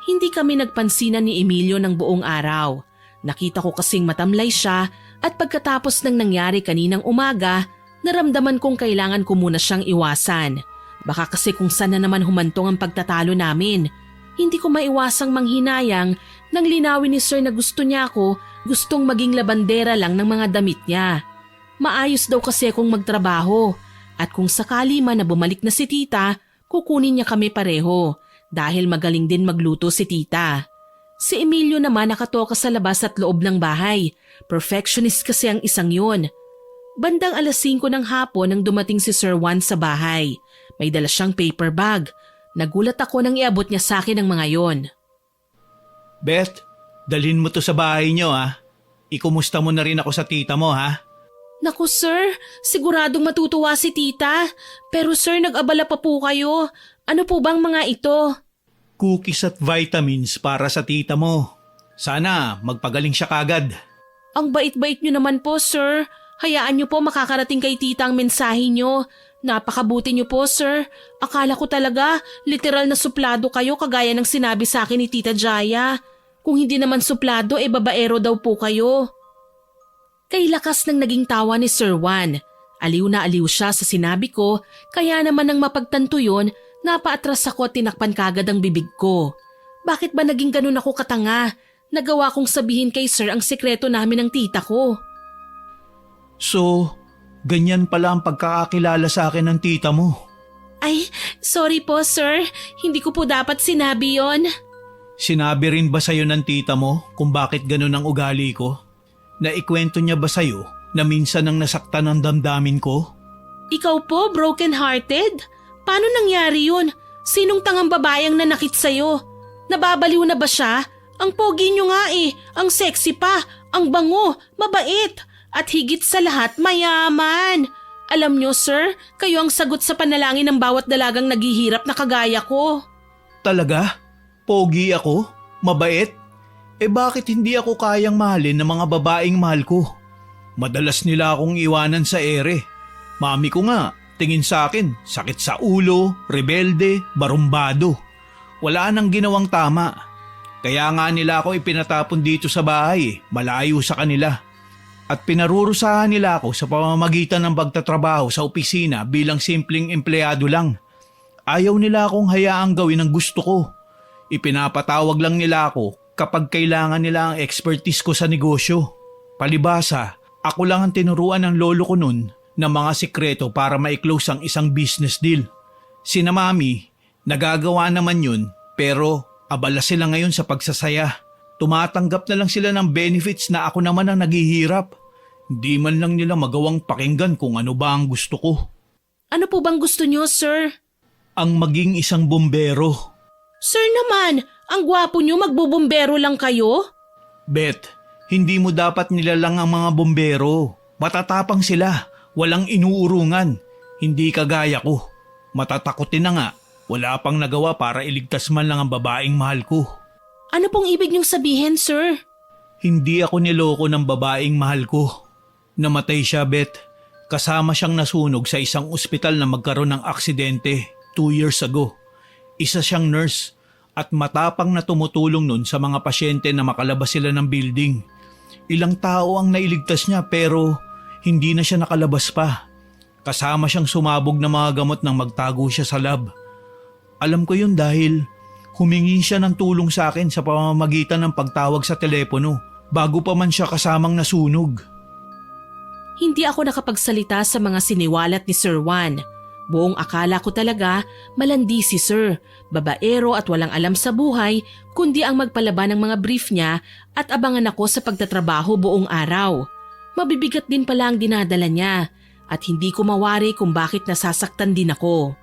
Hindi kami nagpansinan ni Emilio ng buong araw. Nakita ko kasing matamlay siya at pagkatapos ng nangyari kaninang umaga, naramdaman kong kailangan ko muna siyang iwasan. Baka kasi kung saan na naman humantong ang pagtatalo namin. Hindi ko maiwasang manghinayang nang linawin ni Sir na gusto niya ako, gustong maging labandera lang ng mga damit niya. Maayos daw kasi akong magtrabaho at kung sakali man na bumalik na si tita, kukunin niya kami pareho dahil magaling din magluto si tita. Si Emilio naman nakatoka sa labas at loob ng bahay. Perfectionist kasi ang isang yun. Bandang 5:00 ng hapon nang dumating si Sir Juan sa bahay. May dala siyang paper bag. Nagulat ako nang iabot niya sa akin ang mga yon. Beth, dalhin mo to sa bahay niyo ha. Ikumusta mo na rin ako sa tita mo ha. Naku sir, siguradong matutuwa si tita. Pero sir, nag-abala pa po kayo. Ano po bang mga ito? Cookies at vitamins para sa tita mo. Sana magpagaling siya kagad. Ang bait-bait niyo naman po sir. Hayaan niyo po makakarating kay tita ang mensahe niyo. Napakabuti niyo po sir. Akala ko talaga literal na suplado kayo kagaya ng sinabi sa akin ni Tita Jaya. Kung hindi naman suplado babaero daw po kayo. Kay lakas ng naging tawa ni Sir Juan. Aliw na aliw siya sa sinabi ko, kaya naman nang mapagtanto yun, napaatras ako at tinakpan kagad ang bibig ko. Bakit ba naging ganun ako katanga? Nagawa kong sabihin kay sir ang sikreto namin ng tita ko. So, ganyan pala ang pagkakakilala sa akin ng tita mo. Ay, sorry po sir. Hindi ko po dapat sinabi yon. Sinabi rin ba sa'yo ng tita mo kung bakit ganun ang ugali ko? Naikwento niya ba sa'yo na minsan ang nasaktan ang damdamin ko? Ikaw po, broken-hearted? Paano nangyari yun? Sinong tangang babayang nanakit sa'yo? Nababaliw na ba siya? Ang pogi niyo nga eh, ang sexy pa, ang bango, mabait, at higit sa lahat mayaman. Alam niyo sir, kayo ang sagot sa panalangin ng bawat dalagang naghihirap na kagaya ko. Talaga? Pogi ako? Mabait? Bakit hindi ako kayang mahalin ng mga babaeng mahal ko? Madalas nila akong iwanan sa ere. Mami ko nga, tingin sa akin, sakit sa ulo, rebelde, barumbado. Wala nang ginawang tama. Kaya nga nila ako ipinatapon dito sa bahay, malayo sa kanila. At pinarurusahan nila ako sa pamamagitan ng pagtatrabaho sa opisina bilang simpleng empleyado lang. Ayaw nila akong hayaang gawin ang gusto ko. Ipinapatawag lang nila ako kapag kailangan nila ang expertise ko sa negosyo. Palibasa, ako lang ang tinuruan ng lolo ko nun ng mga sikreto para ma-close ang isang business deal. Sina mami, nagagawa naman yun pero abala sila ngayon sa pagsasaya. Tumatanggap na lang sila ng benefits na ako naman ang naghihirap. Hindi man lang nila magawang pakinggan kung ano ba ang gusto ko. Ano po bang gusto niyo sir? Ang maging isang bombero. Sir naman, ang gwapo niyo, magbubumbero lang kayo? Beth, hindi mo dapat nilalang ang mga bombero. Matatapang sila, walang inuurungan. Hindi kagaya ko. Matatakotin na nga, wala pang nagawa para iligtas man lang ang babaeng mahal ko. Ano pong ibig niyong sabihin, sir? Hindi ako niloko ng babaeng mahal ko. Namatay siya, Beth. Kasama siyang nasunog sa isang ospital na magkaroon ng aksidente 2 years ago. Isa siyang nurse at matapang na tumutulong nun sa mga pasyente na makalabas sila ng building. Ilang tao ang nailigtas niya pero hindi na siya nakalabas pa. Kasama siyang sumabog na mga gamot nang magtago siya sa lab. Alam ko yun dahil humingi siya ng tulong sa akin sa pamamagitan ng pagtawag sa telepono bago pa man siya kasamang nasunog. Hindi ako nakapagsalita sa mga siniwalat ni Sir Juan. Buong akala ko talaga malandi si Sir, babaero at walang alam sa buhay kundi ang magpalaban ng mga brief niya at abangan ako sa pagtatrabaho buong araw. Mabibigat din pala ang dinadala niya at hindi ko mawari kung bakit nasasaktan din ako.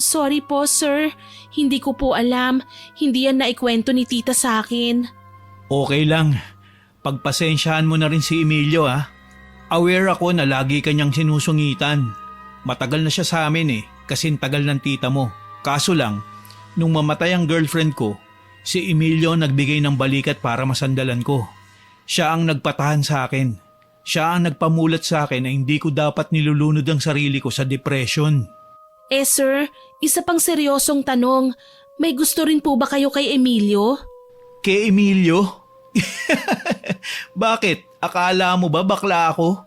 Sorry po sir, hindi ko po alam, hindi yan naikwento ni tita sa akin. Okay lang, pagpasensyahan mo na rin si Emilio ha. Aware ako na lagi kanyang sinusungitan. Matagal na siya sa amin kasing tagal ng tita mo. Kaso lang, nung mamatay ang girlfriend ko, si Emilio nagbigay ng balikat para masandalan ko. Siya ang nagpatahan sa akin. Siya ang nagpamulat sa akin na hindi ko dapat nilulunod ang sarili ko sa depression. Sir, isa pang seryosong tanong, may gusto rin po ba kayo kay Emilio? Kay Emilio? Bakit? Akala mo ba bakla ako?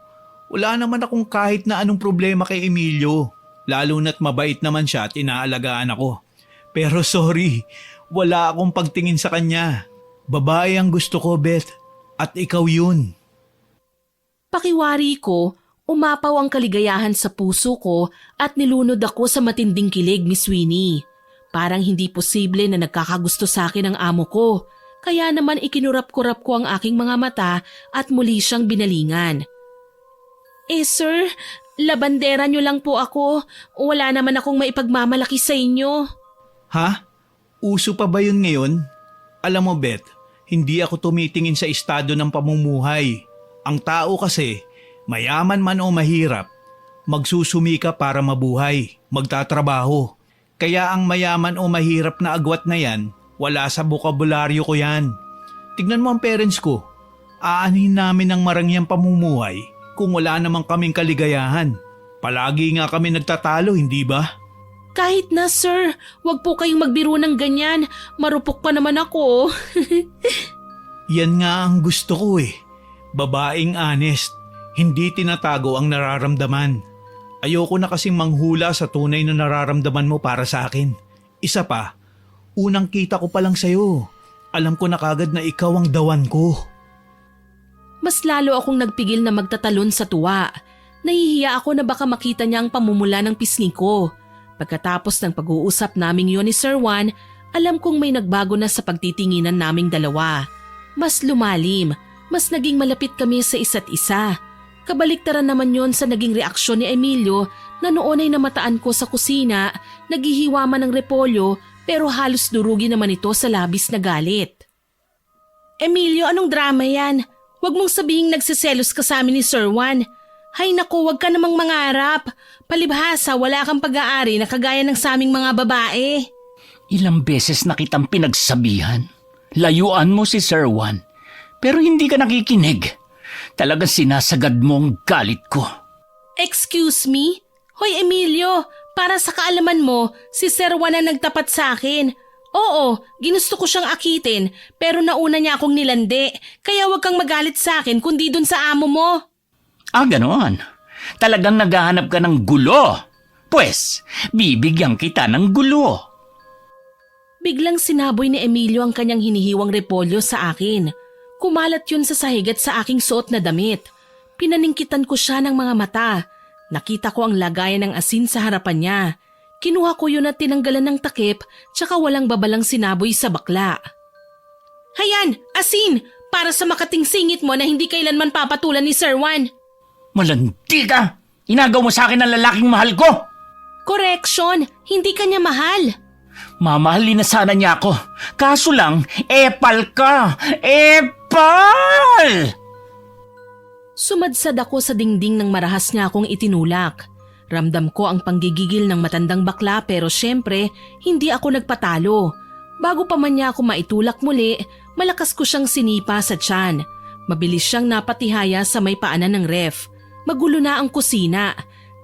Wala naman akong kahit na anong problema kay Emilio. Lalo na't mabait naman siya at inaalagaan ako. Pero sorry, wala akong pagtingin sa kanya. Babae ang gusto ko, Beth. At ikaw yun. Pakiwari ko, umapaw ang kaligayahan sa puso ko at nilunod ako sa matinding kilig, Miss Winnie. Parang hindi posible na nagkakagusto sa akin ang amo ko. Kaya naman ikinurap-kurap ko ang aking mga mata at muli siyang binalingan. Sir, labandera niyo lang po ako. Wala naman akong maipagmamalaki sa inyo. Ha? Uso pa ba yun ngayon? Alam mo, Beth, hindi ako tumitingin sa estado ng pamumuhay. Ang tao kasi, mayaman man o mahirap, magsusumika para mabuhay, magtatrabaho. Kaya ang mayaman o mahirap na agwat na yan, wala sa bokabularyo ko yan. Tignan mo ang parents ko. Aanhin namin ang marangyang pamumuhay kung wala namang kaming kaligayahan. Palagi nga kami nagtatalo, hindi ba? Kahit na sir, wag po kayong magbiro ng ganyan. Marupok pa naman ako. Yan nga ang gusto ko Babaeng honest. Hindi tinatago ang nararamdaman. Ayoko na kasing manghula sa tunay na nararamdaman mo para sa akin. Isa pa, unang kita ko pa lang sa'yo. Alam ko na kagad na ikaw ang dawan ko. Mas lalo akong nagpigil na magtatalon sa tuwa. Nahihiya ako na baka makita niya ang pamumula ng pisngi ko. Pagkatapos ng pag-uusap naming yon ni Sir Juan, alam kong may nagbago na sa pagtitinginan naming dalawa. Mas lumalim, mas naging malapit kami sa isa't isa. Kabaliktaran naman yon sa naging reaksyon ni Emilio na noon ay namataan ko sa kusina, naghihiwa man ng repolyo pero halos durugi naman ito sa labis na galit. Emilio, anong drama yan? Huwag mong sabihing nagsiselos ka sa amin ni Sir Juan. Hay naku, huwag ka namang mangarap. Palibhasa, wala kang pag-aari na kagaya ng sa aming mga babae. Ilang beses na kitang pinagsabihan. Layuan mo si Sir Juan. Pero hindi ka nakikinig. Talagang sinasagad mo ang galit ko. Excuse me? Hoy Emilio, para sa kaalaman mo, si Sir Juan ang nagtapat sa akin. Oo, ginusto ko siyang akitin pero nauna niya akong nilandi. Kaya huwag kang magalit sa akin kundi dun sa amo mo. Ah, ganoon. Talagang naghahanap ka ng gulo. Pwes, bibigyan kita ng gulo. Biglang sinaboy ni Emilio ang kanyang hinihiwang repolyo sa akin. Kumalat yun sa sahig at sa aking suot na damit. Pinaningkitan ko siya ng mga mata. Nakita ko ang lagayan ng asin sa harapan niya. Kinuha ko yun at tinanggalan ng takip tsaka walang babalang sinaboy sa bakla. Hayan, asin! Para sa makating singit mo na hindi kailanman papatulan ni Sir Juan. Malandi ka! Inagaw mo sa akin ang lalaking mahal ko! Correction, hindi ka niya mahal. Mamahalin na sana niya ako. Kaso lang, epal ka! Epal! Sumadsad ako sa dingding ng marahas niya akong itinulak. Ramdam ko ang panggigigil ng matandang bakla pero syempre hindi ako nagpatalo. Bago pa man niya ako maitulak muli, malakas ko siyang sinipa sa tiyan. Mabilis siyang napatihaya sa may paanan ng ref. Magulo na ang kusina.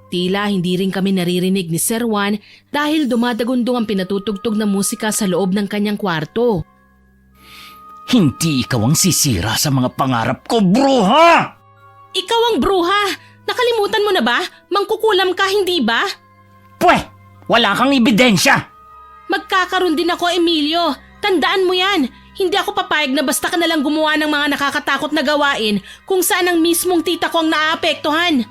Tila hindi rin kami naririnig ni Sir Juan dahil dumadagundong ang pinatutugtog na musika sa loob ng kanyang kwarto. Hindi ikaw ang sisira sa mga pangarap ko, bruha! Ikaw ang bruha! Nakalimutan mo na ba? Mangkukulam ka, hindi ba? Pwe! Wala kang ebidensya! Magkakaroon din ako, Emilio. Tandaan mo yan. Hindi ako papayag na basta ka nalang gumawa ng mga nakakatakot na gawain kung saan ang mismong tita ko ang naaapektuhan.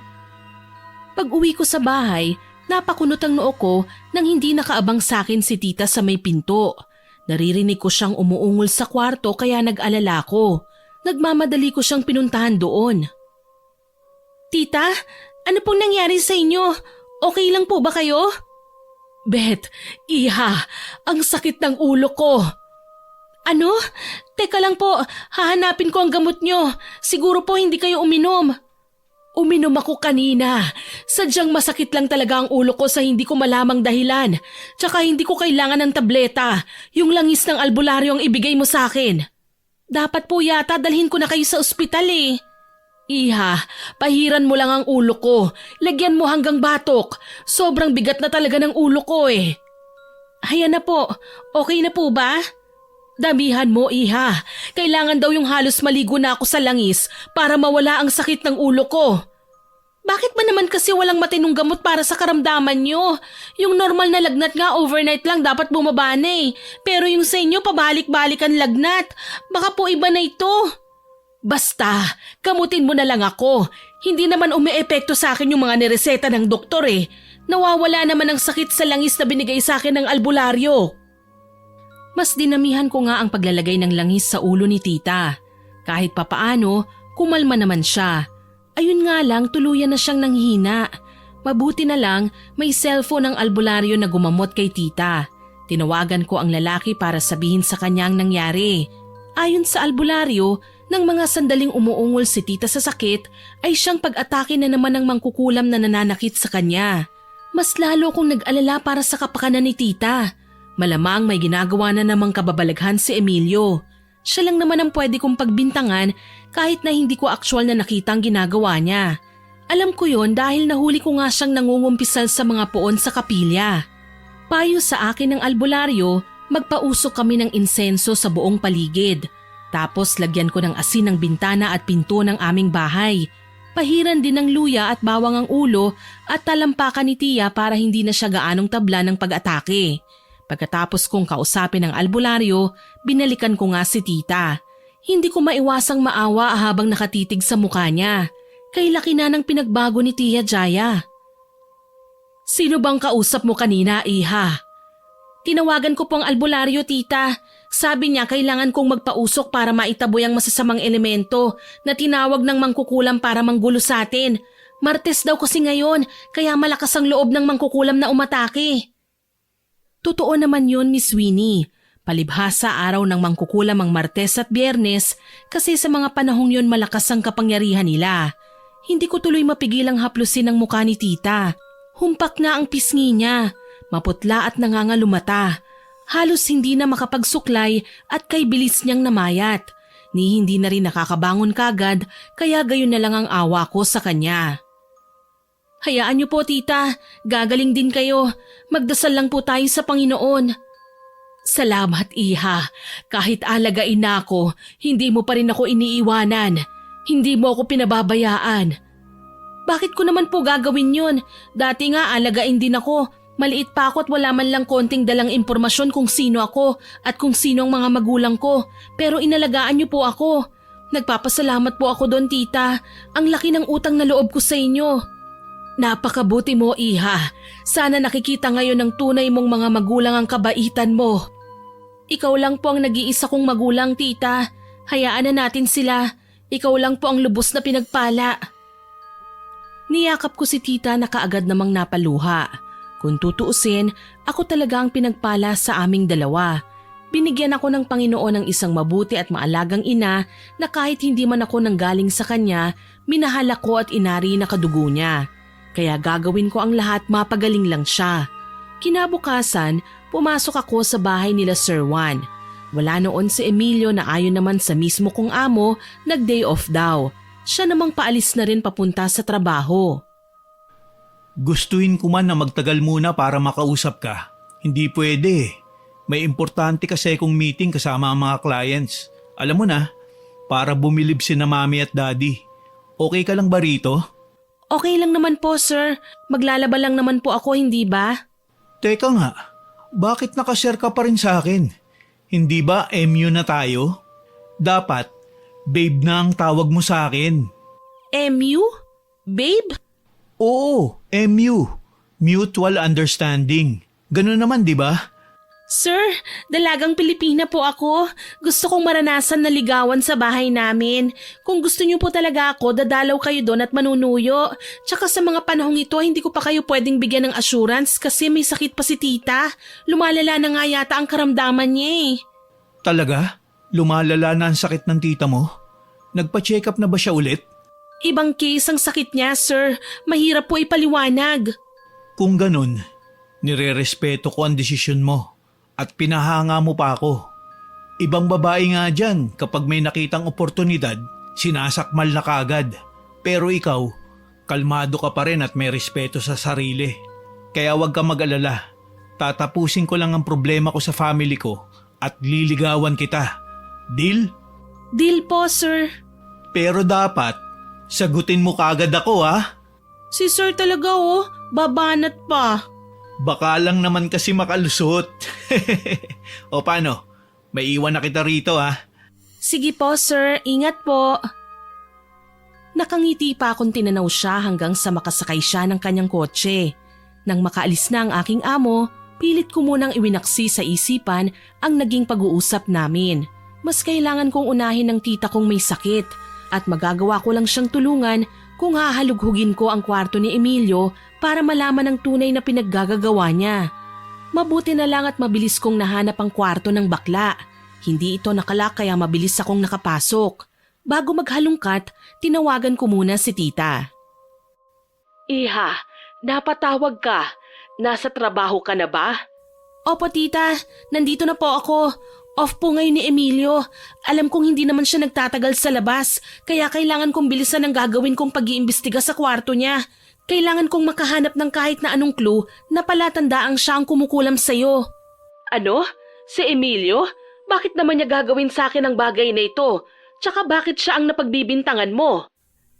Pag-uwi ko sa bahay, napakunot ang noo ko nang hindi nakaabang sa akin si tita sa may pinto. Naririnig ko siyang umuungol sa kwarto kaya nag-alala ko. Nagmamadali ko siyang pinuntahan doon. Tita, ano pong nangyari sa inyo? Okay lang po ba kayo? Beth, iha, ang sakit ng ulo ko. Ano? Teka lang po, hahanapin ko ang gamot nyo. Siguro po hindi kayo uminom. Uminom ako kanina. Sadyang masakit lang talaga ang ulo ko sa hindi ko malamang dahilan. Tsaka hindi ko kailangan ng tableta. Yung langis ng albularyo ang ibigay mo sa akin. Dapat po yata dalhin ko na kayo sa ospital eh. Iha, pahiran mo lang ang ulo ko. Lagyan mo hanggang batok. Sobrang bigat na talaga ng ulo ko eh. Ayan na po. Okay na po ba? Damihan mo, iha. Kailangan daw yung halos maligo na ako sa langis para mawala ang sakit ng ulo ko. Bakit ba naman kasi walang matinong gamot para sa karamdaman nyo? Yung normal na lagnat nga overnight lang dapat bumaba na eh. Pero yung sa inyo pabalik-balik ang lagnat. Baka po iba na ito. Basta, gamutin mo na lang ako. Hindi naman umeepekto sa akin yung mga nireseta ng doktor eh. Nawawala naman ang sakit sa langis na binigay sa akin ng albularyo. Mas dinamihan ko nga ang paglalagay ng langis sa ulo ni tita. Kahit papaano, kumalma naman siya. Ayun nga lang, tuluyan na siyang nanghina. Mabuti na lang, may cellphone ang albularyo na gumamot kay tita. Tinawagan ko ang lalaki para sabihin sa kanya ang nangyari. Ayon sa albularyo, nang mga sandaling umuungol si tita sa sakit, ay siyang pag-atake na naman ng mangkukulam na nananakit sa kanya. Mas lalo kong nag-alala para sa kapakanan ni tita. Malamang may ginagawa na namang kababalaghan si Emilio. Siya lang naman ang pwede kong pagbintangan kahit na hindi ko aktual na nakita ang ginagawa niya. Alam ko yon dahil nahuli ko nga siyang nangungumpisal sa mga poon sa kapilya. Payo sa akin ng albularyo, magpausok kami ng insenso sa buong paligid. Tapos lagyan ko ng asin ang bintana at pinto ng aming bahay. Pahiran din ng luya at bawang ang ulo at talampakan ni Tia para hindi na siya gaanong tabla ng pag-atake. Pagkatapos kong kausapin ang albularyo, binalikan ko nga si Tita. Hindi ko maiwasang maawa habang nakatitig sa mukha niya. Kay laki na ng pinagbago ni Tia Jaya. Sino bang kausap mo kanina, Iha? Tinawagan ko po ang albularyo, Tita. Sabi niya kailangan kong magpausok para maitaboy ang masasamang elemento na tinawag ng mangkukulam para manggulo sa atin. Martes daw kasi ngayon, kaya malakas ang loob ng mangkukulam na umatake. Totoo naman yun, Miss Winnie. Palibhasa araw ng mangkukulam ang Martes at Biyernes kasi sa mga panahong yun malakas ang kapangyarihan nila. Hindi ko tuloy mapigil ang haplusin ng mukha ni Tita. Humpak na ang pisngi niya, maputla at nangangalumata. Halos hindi na makapagsuklay at kay bilis niyang namayat. Ni hindi na rin nakakabangon kagad kaya gayon na lang ang awa ko sa kanya. Hayaan niyo po, Tita. Gagaling din kayo. Magdasal lang po tayo sa Panginoon. Salamat, Iha. Kahit alagain na ako, hindi mo pa rin ako iniiwanan. Hindi mo ako pinababayaan. Bakit ko naman po gagawin yun? Dati nga alagain din ako. Maliit pa ako at wala man lang konting dalang impormasyon kung sino ako at kung sino ang mga magulang ko. Pero inalagaan niyo po ako. Nagpapasalamat po ako doon, Tita. Ang laki ng utang na loob ko sa inyo. Napakabuti mo, Iha. Sana nakikita ngayon ng tunay mong mga magulang ang kabaitan mo. Ikaw lang po ang nag-iisa kong magulang, Tita. Hayaan na natin sila. Ikaw lang po ang lubos na pinagpala. Niyakap ko si Tita na kaagad namang napaluha. Kung tutuusin, ako talaga ang pinagpala sa aming dalawa. Binigyan ako ng Panginoon ng isang mabuti at maalagang ina na kahit hindi man ako nanggaling sa kanya, minahal ako at inari na kadugo niya. Kaya gagawin ko ang lahat mapagaling lang siya. Kinabukasan, pumasok ako sa bahay nila Sir Juan. Wala noon si Emilio na ayon naman sa mismo kong amo, nag-day off daw. Siya namang paalis na rin papunta sa trabaho. Gustuin ko man na magtagal muna para makausap ka. Hindi pwede. May importante kasi kong meeting kasama ang mga clients. Alam mo na, para bumilib si na mami at daddy. Okay ka lang ba rito? Okay lang naman po, sir. Maglalaba lang naman po ako, hindi ba? Teka nga, bakit nakashare ka pa rin sa akin? Hindi ba MU na tayo? Dapat, babe na ang tawag mo sa akin. MU? Babe? Oo, MU. Mutual Understanding. Ganun naman, di ba? Sir, dalagang Pilipina po ako. Gusto kong maranasan na ligawan sa bahay namin. Kung gusto niyo po talaga ako, dadalaw kayo doon at manunuyo. Tsaka sa mga panahong ito, hindi ko pa kayo pwedeng bigyan ng assurance kasi may sakit pa si Tita. Lumalala na nga yata ang karamdaman niya eh. Talaga? Lumalala na ang sakit ng tita mo? Nagpa-check up na ba siya ulit? Ibang case ang sakit niya, sir. Mahirap po ipaliwanag. Kung ganun, nire-respeto ko ang desisyon mo at pinahanga mo pa ako. Ibang babae nga dyan kapag may nakitang oportunidad, sinasakmal na kagad. Pero ikaw, kalmado ka pa rin at may respeto sa sarili. Kaya huwag ka mag-alala. Tatapusin ko lang ang problema ko sa family ko at liligawan kita. Deal? Deal po, sir. Pero dapat, sagutin mo kagad ako ha. Si sir talaga oh, babanat pa. Baka lang naman kasi makalusot. O paano? May iwan na kita rito ha. Sige po, sir. Ingat po. Nakangiti pa akong tinanaw siya hanggang sa makasakay siya ng kanyang kotse. Nang makaalis na ang aking amo, pilit ko munang iwinaksi sa isipan ang naging pag-uusap namin. Mas kailangan kong unahin ng tita kong may sakit at magagawa ko lang siyang tulungan kung hahalughugin ko ang kwarto ni Emilio para malaman ang tunay na pinaggagawa niya. Mabuti na lang at mabilis kong nahanap ang kwarto ng bakla. Hindi ito nakalak kaya mabilis akong nakapasok. Bago maghalungkat, tinawagan ko muna si tita. Iha, napatawag ka. Nasa trabaho ka na ba? Opo tita, nandito na po ako. Off po ngayon ni Emilio. Alam kong hindi naman siya nagtatagal sa labas, kaya kailangan kong bilisan ang gagawin kong pag-iimbestiga sa kwarto niya. Kailangan kong makahanap ng kahit na anong clue na palatandaang siya ang kumukulam sa'yo. Ano? Si Emilio? Bakit naman niya gagawin sa akin ang bagay na ito? Tsaka bakit siya ang napagbibintangan mo?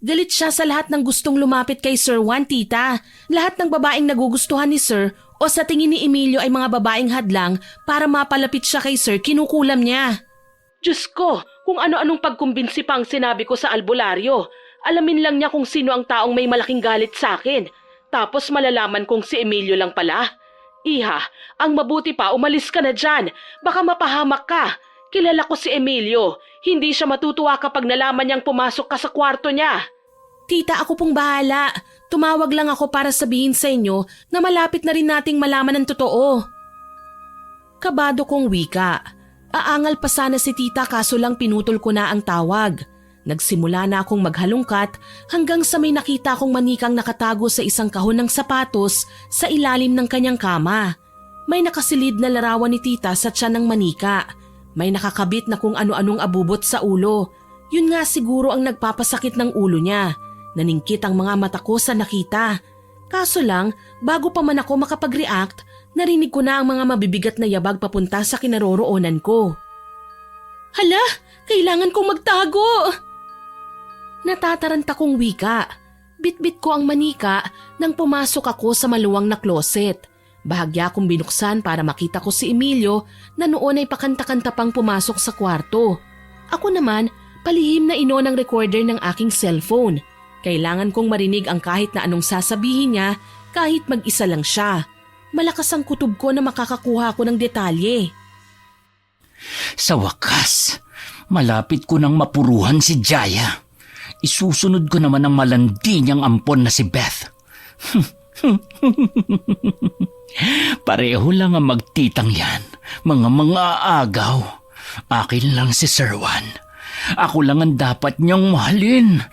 Galit siya sa lahat ng gustong lumapit kay Sir Juan, tita. Lahat ng babaeng nagugustuhan ni Sir o sa tingin ni Emilio ay mga babaeng hadlang para mapalapit siya kay Sir, kinukulam niya. Diyos ko, kung ano-anong pagkumbinsi pa ang sinabi ko sa albularyo. Alamin lang niya kung sino ang taong may malaking galit sa akin. Tapos malalaman kong si Emilio lang pala. Iha, ang mabuti pa umalis ka na dyan. Baka mapahamak ka. Kilala ko si Emilio. Hindi siya matutuwa kapag nalaman niyang pumasok ka sa kwarto niya. Tita, ako pong bahala. Tumawag lang ako para sabihin sa inyo na malapit na rin nating malaman ang totoo. Kabado kong wika. Aangal pa sana si tita kaso lang pinutol ko na ang tawag. Nagsimula na akong maghalungkat hanggang sa may nakita kong manikang nakatago sa isang kahon ng sapatos sa ilalim ng kanyang kama. May nakasilid na larawan ni tita sa tiyan ng manika. May nakakabit na kung ano-anong abubot sa ulo. Yun nga siguro ang nagpapasakit ng ulo niya. Naningkit ang mga mata ko sa nakita. Kaso lang, bago pa man ako makapag-react, narinig ko na ang mga mabibigat na yabag papunta sa kinaroroonan ko. Hala, kailangan kong magtago! Natataranta kong wika. Bit-bit ko ang manika nang pumasok ako sa maluwang na closet. Bahagya kong binuksan para makita ko si Emilio na noon ay pakanta-kanta pang pumasok sa kwarto. Ako naman, palihim na inon ang recorder ng aking cellphone. Kailangan kong marinig ang kahit na anong sasabihin niya kahit mag-isa lang siya. Malakas ang kutob ko na makakakuha ko ng detalye. Sa wakas, malapit ko nang mapuruhan si Jaya. Isusunod ko naman ang malandi niyang ampon na si Beth. Pareho lang ang magtitang yan, mga agaw. Akin lang si Sir Juan. Ako lang ang dapat niyang mahalin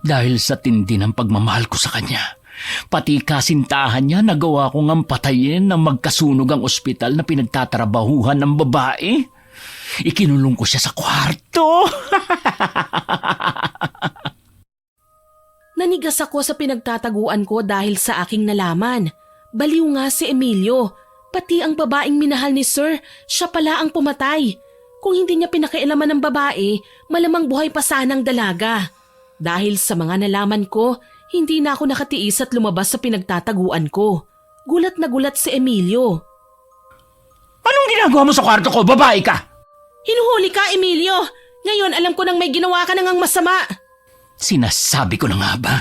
dahil sa tindi ng pagmamahal ko sa kanya. Pati kasintahan niya nagawa kong ang patayin ng magkasunog ang ospital na pinagtatrabahuhan ng babae. Ikinulong ko siya sa kwarto. Nanigas ako sa pinagtataguan ko dahil sa aking nalaman. Baliw nga si Emilio. Pati ang babaeng minahal ni Sir, siya pala ang pumatay. Kung hindi niya pinakialaman ng babae, malamang buhay pa sanang dalaga. Dahil sa mga nalaman ko, hindi na ako nakatiis at lumabas sa pinagtataguan ko. Gulat na gulat si Emilio. Anong ginagawa mo sa kwarto ko? Babae ka! Hinuhuli ka, Emilio! Ngayon alam ko nang may ginawa ka nang masama. Sinasabi ko na nga ba?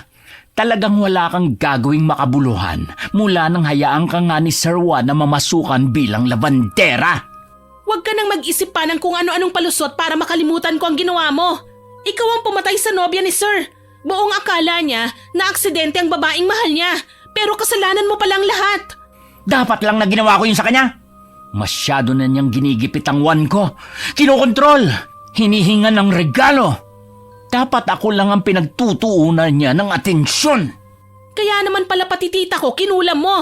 Talagang wala kang gagawing makabuluhan mula nang hayaan ka nga ni Sir Juan na mamasukan bilang labandera. Huwag ka nang mag-isip pa ng kung ano-anong palusot para makalimutan ko ang ginawa mo. Ikaw ang pumatay sa nobya ni Sir. Buong akala niya na aksidente ang babaeng mahal niya, pero kasalanan mo palang lahat. Dapat lang na ginawa ko yun sa kanya. Masyado na niyang ginigipit ang Juan ko. Kinokontrol. Hinihinga ng regalo. Dapat ako lang ang pinagtutuunan niya ng atensyon. Kaya naman pala pati tita ko kinulam mo.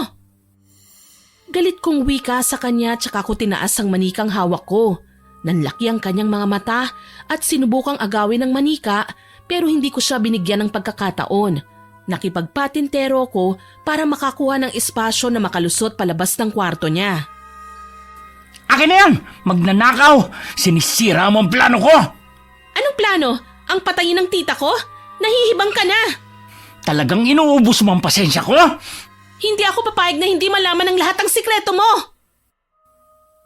Galit kong wika sa kanya tsaka ko tinaas ang manikang hawak ko. Nanlaki ang kanyang mga mata at sinubukang agawin ng manika pero hindi ko siya binigyan ng pagkakataon. Nakipagpatintero ko para makakuha ng espasyo na makalusot palabas ng kwarto niya. Akin na yan! Magnanakaw! Sinisira mo ang plano ko! Anong plano? Ang patayin ng tita ko? Nahihibang ka na! Talagang inuubos mo ang pasensya ko? Hindi ako papayag na hindi malaman ang lahat ng sikreto mo!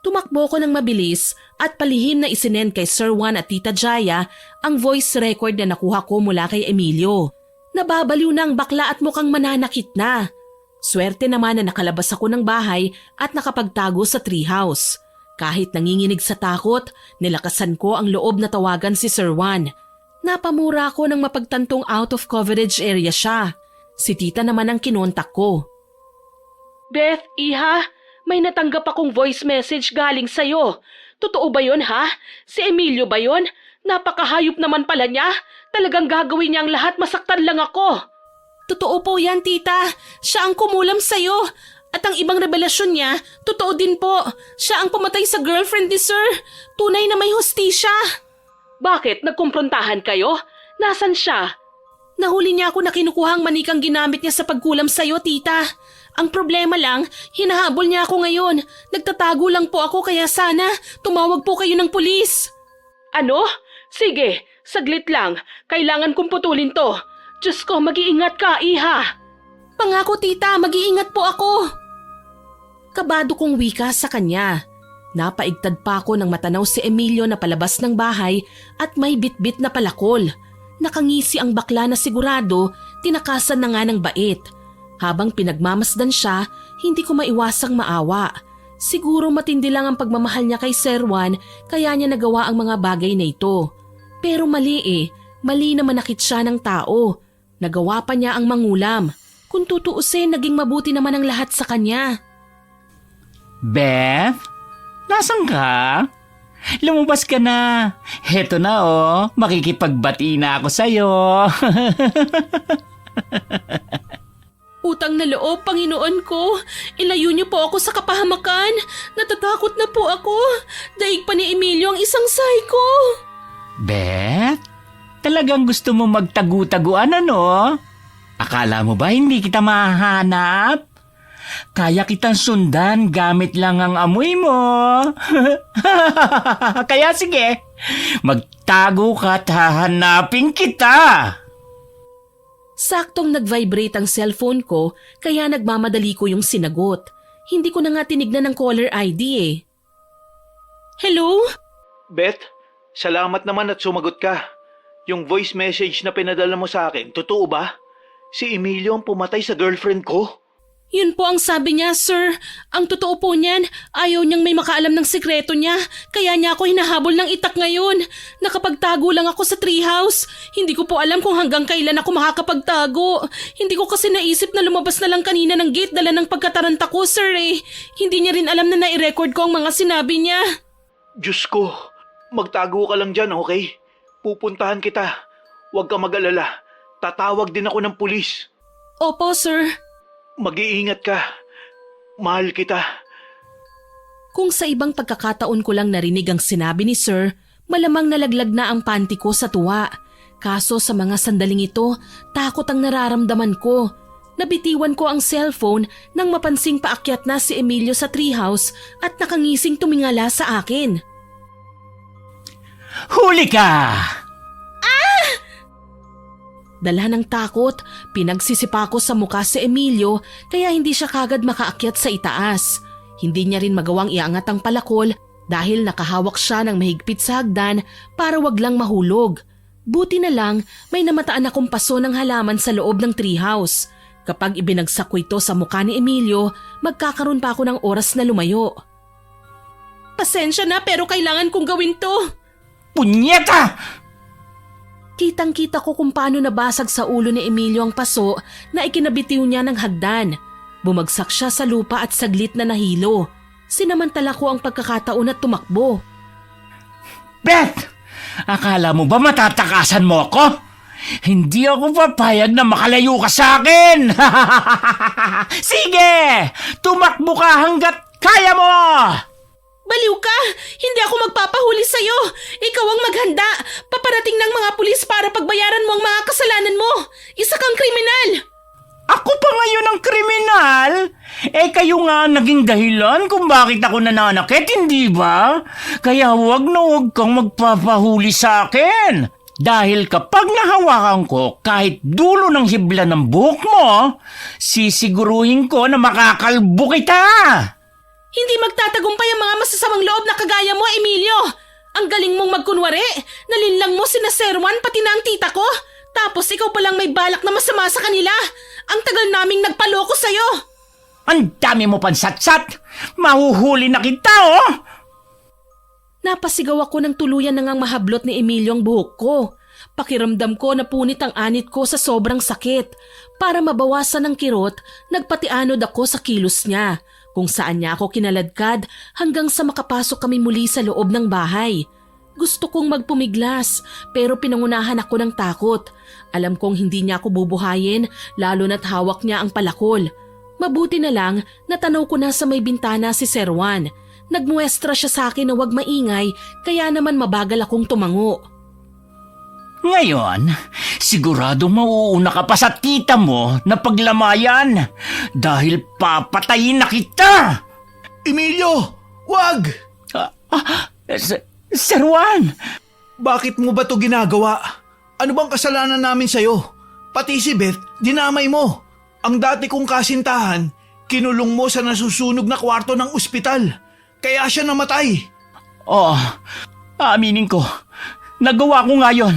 Tumakbo ko ng mabilis at palihim na isinend kay Sir Juan at Tita Jaya ang voice record na nakuha ko mula kay Emilio. Nababaliw na ang bakla at mukhang mananakit na. Swerte naman na nakalabas ako ng bahay at nakapagtago sa treehouse. Kahit nanginginig sa takot, nilakasan ko ang loob na tawagan si Sir Juan. Napamura ako nang mapagtantong out of coverage area siya. Si tita naman ang kinontak ko. Beth, iha, may natanggap akong voice message galing sa'yo. Totoo ba yun ha? Si Emilio ba yun? Napakahayop naman pala niya. Talagang gagawin niya ang lahat, masaktan lang ako. Totoo po yan, tita. Siya ang kumulam sa'yo. At ang ibang revelasyon niya, totoo din po. Siya ang pumatay sa girlfriend ni Sir. Tunay na may hustisya. Bakit? Nagkumprontahan kayo? Nasaan siya? Nahuli niya ako na kinukuha ang manikang ginamit niya sa pagkulam sa'yo, tita. Ang problema lang, hinahabol niya ako ngayon. Nagtatago lang po ako kaya sana tumawag po kayo ng pulis. Ano? Sige, saglit lang. Kailangan kong putulin to. Diyos ko, mag-iingat ka, iha. Pangako, tita, mag-iingat po ako. Kabado kong wika sa kanya. Napaigtad pa ako nang matanaw si Emilio na palabas ng bahay at may bitbit na palakol. Nakangisi ang bakla na sigurado tinakasan na nga ng bait. Habang pinagmamasdan siya, hindi ko maiwasang maawa. Siguro matindi lang ang pagmamahal niya kay Sir Juan kaya niya nagawa ang mga bagay na ito. Pero mali mali na manakit siya ng tao. Nagawa pa niya ang mangulam. Kung tutuusin, naging mabuti naman ang lahat sa kanya. Beth? Nasaan ka? Lumabas ka na. Heto na makikipagbati na ako sa'yo. Utang na loob, Panginoon ko. Ilayo niyo po ako sa kapahamakan. Natatakot na po ako. Daig pa ni Emilio ang isang psycho. Beth? Talagang gusto mo magtagu-taguan Akala mo ba hindi kita mahanap? Kaya kitang sundan gamit lang ang amoy mo. Kaya sige, magtago ka at hahanapin kita. Saktong nag-vibrate ang cellphone ko kaya nagmamadali ko yung sinagot. Hindi ko na nga tinignan ng caller ID Hello? Beth, salamat naman at sumagot ka. Yung voice message na pinadala mo sa akin, totoo ba? Si Emilio ang pumatay sa girlfriend ko? Yun po ang sabi niya, sir. Ang totoo po niyan, ayaw niyang may makaalam ng sikreto niya. Kaya niya ako hinahabol ng itak ngayon. Nakapagtago lang ako sa treehouse. Hindi ko po alam kung hanggang kailan ako makakapagtago. Hindi ko kasi naisip na lumabas na lang kanina ng gate dala ng pagkataranta ko, sir Hindi niya rin alam na nai-record ko ang mga sinabi niya. Diyos ko, magtago ka lang dyan, okay? Pupuntahan kita. Huwag ka mag-alala. Tatawag din ako ng pulis. Opo, sir. Mag-iingat ka. Mahal kita. Kung sa ibang pagkakataon ko lang narinig ang sinabi ni sir, malamang nalaglag na ang panty ko sa tuwa. Kaso sa mga sandaling ito, takot ang nararamdaman ko. Nabitiwan ko ang cellphone nang mapansing paakyat na si Emilio sa treehouse at nakangising tumingala sa akin. Huli ka! Dala ng takot, pinagsisipa ko sa muka si Emilio kaya hindi siya kagad makaakyat sa itaas. Hindi niya rin magawang iangat ang palakol dahil nakahawak siya ng mahigpit sa hagdan para wag lang mahulog. Buti na lang may namataan akong paso ng halaman sa loob ng treehouse. Kapag ibinagsak ko ito sa mukha ni Emilio, magkakaroon pa ako ng oras na lumayo. Pasensya na pero kailangan kong gawin to. Punyeta! Kitang-kita ko kung paano nabasag sa ulo ni Emilio ang paso na ikinabitiw niya ng hagdan. Bumagsak siya sa lupa at saglit na nahilo. Sinamantala ko ang pagkakataon at tumakbo. Beth! Akala mo ba matatakasan mo ako? Hindi ako papayag na makalayo ka sa akin! Sige! Tumakbo ka hanggat kaya mo! Baliw ka! Hindi ako magpapahuli sa'yo! Ikaw ang maghanda! Paparating ng mga pulis para pagbayaran mo ang mga kasalanan mo! Isa kang kriminal! Ako pa ngayon ang kriminal? Kayo nga ang naging dahilan kung bakit ako nananakit, hindi ba? Kaya huwag na huwag kang magpapahuli sa akin. Dahil kapag nahawakan ko kahit dulo ng hibla ng buhok mo, sisiguruhin ko na makakalbo kita. Hindi magtatagumpay ang mga masasamang loob na kagaya mo, Emilio! Ang galing mong magkunwari! Nalinlang mo sina Sir Juan pati na ang tita ko! Tapos ikaw palang may balak na masama sa kanila! Ang tagal naming nagpaloko sa'yo! Ang dami mo pansatsat! Mahuhuli na kita, Napasigaw ako ng tuluyan na ngang mahablot ni Emilio ang buhok ko. Pakiramdam ko na punit ang anit ko sa sobrang sakit. Para mabawasan ang kirot, nagpatianod ako sa kilos niya. Kung saan niya ako kinaladkad hanggang sa makapasok kami muli sa loob ng bahay. Gusto kong magpumiglas pero pinangunahan ako ng takot. Alam kong hindi niya ako bubuhayin lalo na't hawak niya ang palakol. Mabuti na lang natanaw ko na sa may bintana si Sir Juan. Nagmuestra siya sa akin na huwag maingay kaya naman mabagal akong tumango. Ngayon, sigurado mauuna ka pa sa tita mo na paglamayan dahil papatayin na kita! Emilio! Wag! Sir Juan! Bakit mo ba to ginagawa? Ano bang kasalanan namin sa'yo? Pati si Beth, dinamay mo. Ang dati kong kasintahan, kinulong mo sa nasusunog na kwarto ng ospital. Kaya siya namatay. Oo, aaminin ko. Nagawa ko nga yun.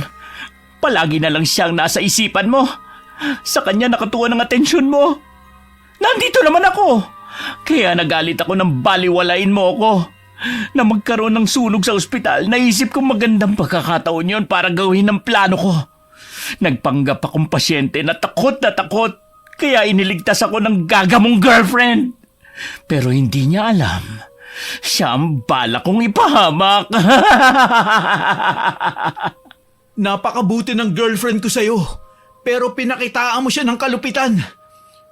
Palagi na lang siyang nasa isipan mo. Sa kanya nakatuon ang atensyon mo. Nandito naman ako. Kaya nagalit ako nang baliwalain mo ako. Na magkaroon ng sunog sa ospital, naisip kong magandang pagkakataon yon para gawin ang plano ko. Nagpanggap akong pasyente na takot, kaya iniligtas ako ng gagamong girlfriend. Pero hindi niya alam, siya ang bala kong ipahamak. Napakabuti ng girlfriend ko sa'yo. Pero pinakitaan mo siya ng kalupitan.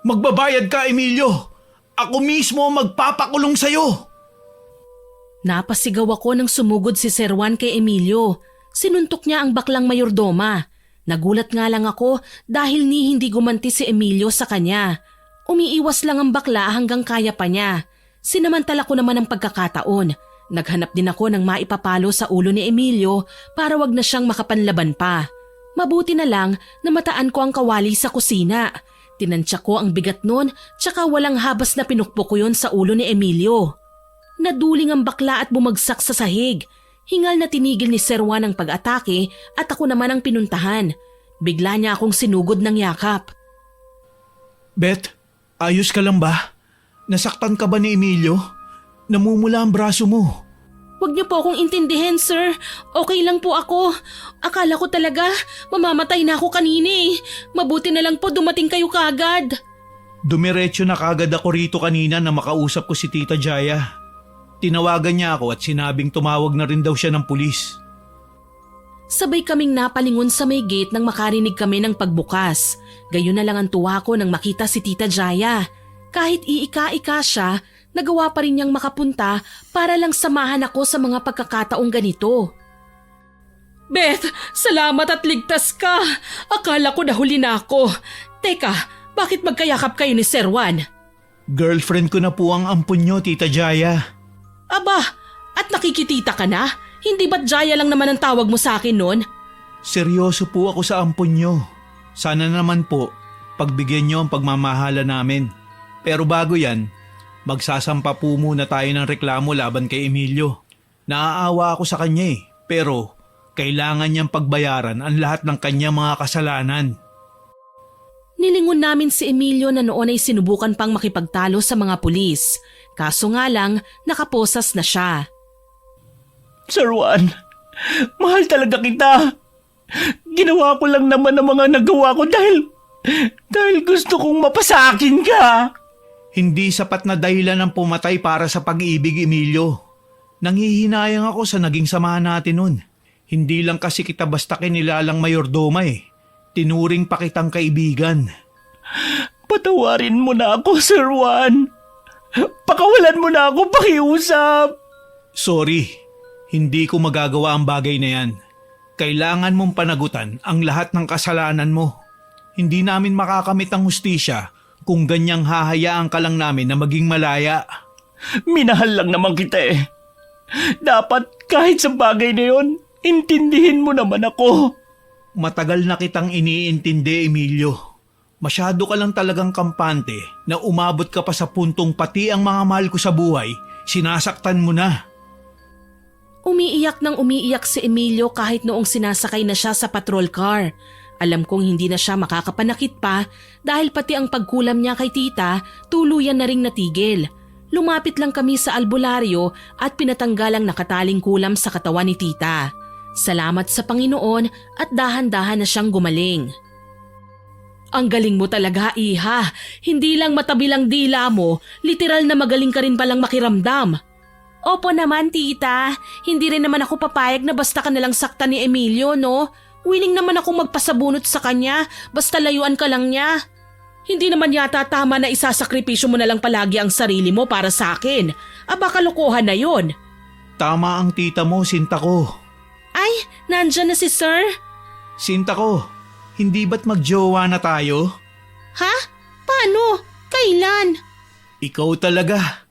Magbabayad ka, Emilio. Ako mismo ang magpapakulong sa'yo. Napasigaw ako nang sumugod si Sir Juan kay Emilio. Sinuntok niya ang baklang mayordoma. Nagulat nga lang ako dahil hindi gumanti si Emilio sa kanya. Umiiwas lang ang bakla hanggang kaya pa niya. Sinamantala ko naman ang pagkakataon. Naghanap din ako ng maipapalo sa ulo ni Emilio para wag na siyang makapanlaban pa. Mabuti na lang na mataan ko ang kawali sa kusina. Tinansya ko ang bigat nun tsaka walang habas na pinukpok ko yun sa ulo ni Emilio. Naduling ang bakla at bumagsak sa sahig. Hingal na tinigil ni Sir Juan ang pag-atake at ako naman ang pinuntahan. Bigla niya akong sinugod ng yakap. Beth, ayos ka lang ba? Nasaktan ka ba ni Emilio? Namumula ang braso mo. Huwag niyo po akong intindihin, sir. Okay lang po ako. Akala ko talaga mamamatay na ako kanina eh. Mabuti na lang po dumating kayo kaagad. Dumiretso na kagad ako rito kanina na makausap ko si Tita Jaya. Tinawagan niya ako at sinabing tumawag na rin daw siya ng pulis. Sabay kaming napalingon sa may gate nang makarinig kami ng pagbukas. Gayon na lang ang tuwa ko nang makita si Tita Jaya. Kahit iika-ika siya, nagawa pa rin niyang makapunta para lang samahan ako sa mga pagkakataong ganito. Beth, salamat at ligtas ka. Akala ko nahuli na ako. Teka, bakit magkayakap kayo ni Sir Juan? Girlfriend ko na po ang ampun niyo, Tita Jaya. Aba, at nakikitita ka na? Hindi ba't Jaya lang naman ang tawag mo sa akin noon? Seryoso po ako sa ampun niyo. Sana naman po, pagbigyan niyo ang pagmamahala namin. Pero bago yan, magsasampa po muna tayo ng reklamo laban kay Emilio. Naaawa ako sa kanya pero kailangan niyang pagbayaran ang lahat ng kanyang mga kasalanan. Nilingon namin si Emilio na noon ay sinubukan pang makipagtalo sa mga pulis. Kaso nga lang, nakaposas na siya. Sir Juan, mahal talaga kita. Ginawa ko lang naman ang mga nagawa ko dahil gusto kong mapasakin ka. Hindi sapat na dahilan ang pumatay para sa pag-ibig, Emilio. Nanghihinayang ako sa naging samahan natin nun. Hindi lang kasi kita basta kinilalang mayordoma Tinuring pa kitang kaibigan. Patawarin mo na ako, Sir Juan. Pakawalan mo na ako pakiusap. Sorry, hindi ko magagawa ang bagay na yan. Kailangan mong panagutan ang lahat ng kasalanan mo. Hindi namin makakamit ang hustisya kung ganyang hahayaan ka lang namin na maging malaya. Minahal lang naman kita Dapat kahit sa bagay na yon, intindihin mo naman ako. Matagal na kitang iniintindi, Emilio. Masyado ka lang talagang kampante na umabot ka pa sa puntong pati ang mga mahal ko sa buhay, sinasaktan mo na. Umiiyak nang umiiyak si Emilio kahit noong sinasakay na siya sa patrol car. Alam kong hindi na siya makakapanakit pa dahil pati ang pagkulam niya kay tita tuluyan na ring natigil. Lumapit lang kami sa albularyo at pinatanggal ang nakataling kulam sa katawan ni tita. Salamat sa Panginoon at dahan-dahan na siyang gumaling. Ang galing mo talaga, iha. Hindi lang matabilang dila mo, literal na magaling ka rin palang makiramdam. Opo naman, tita. Hindi rin naman ako papayag na basta ka nalang saktan ni Emilio, no? Willing naman akong magpasabunot sa kanya, basta layuan ka lang niya. Hindi naman yata tama na isasakripisyo mo na lang palagi ang sarili mo para sa akin. Aba, kalokohan na yon. Tama ang tita mo, Sinta ko. Ay, nandyan na si sir. Sinta ko, hindi ba't magjowa na tayo? Ha? Paano? Kailan? Ikaw talaga.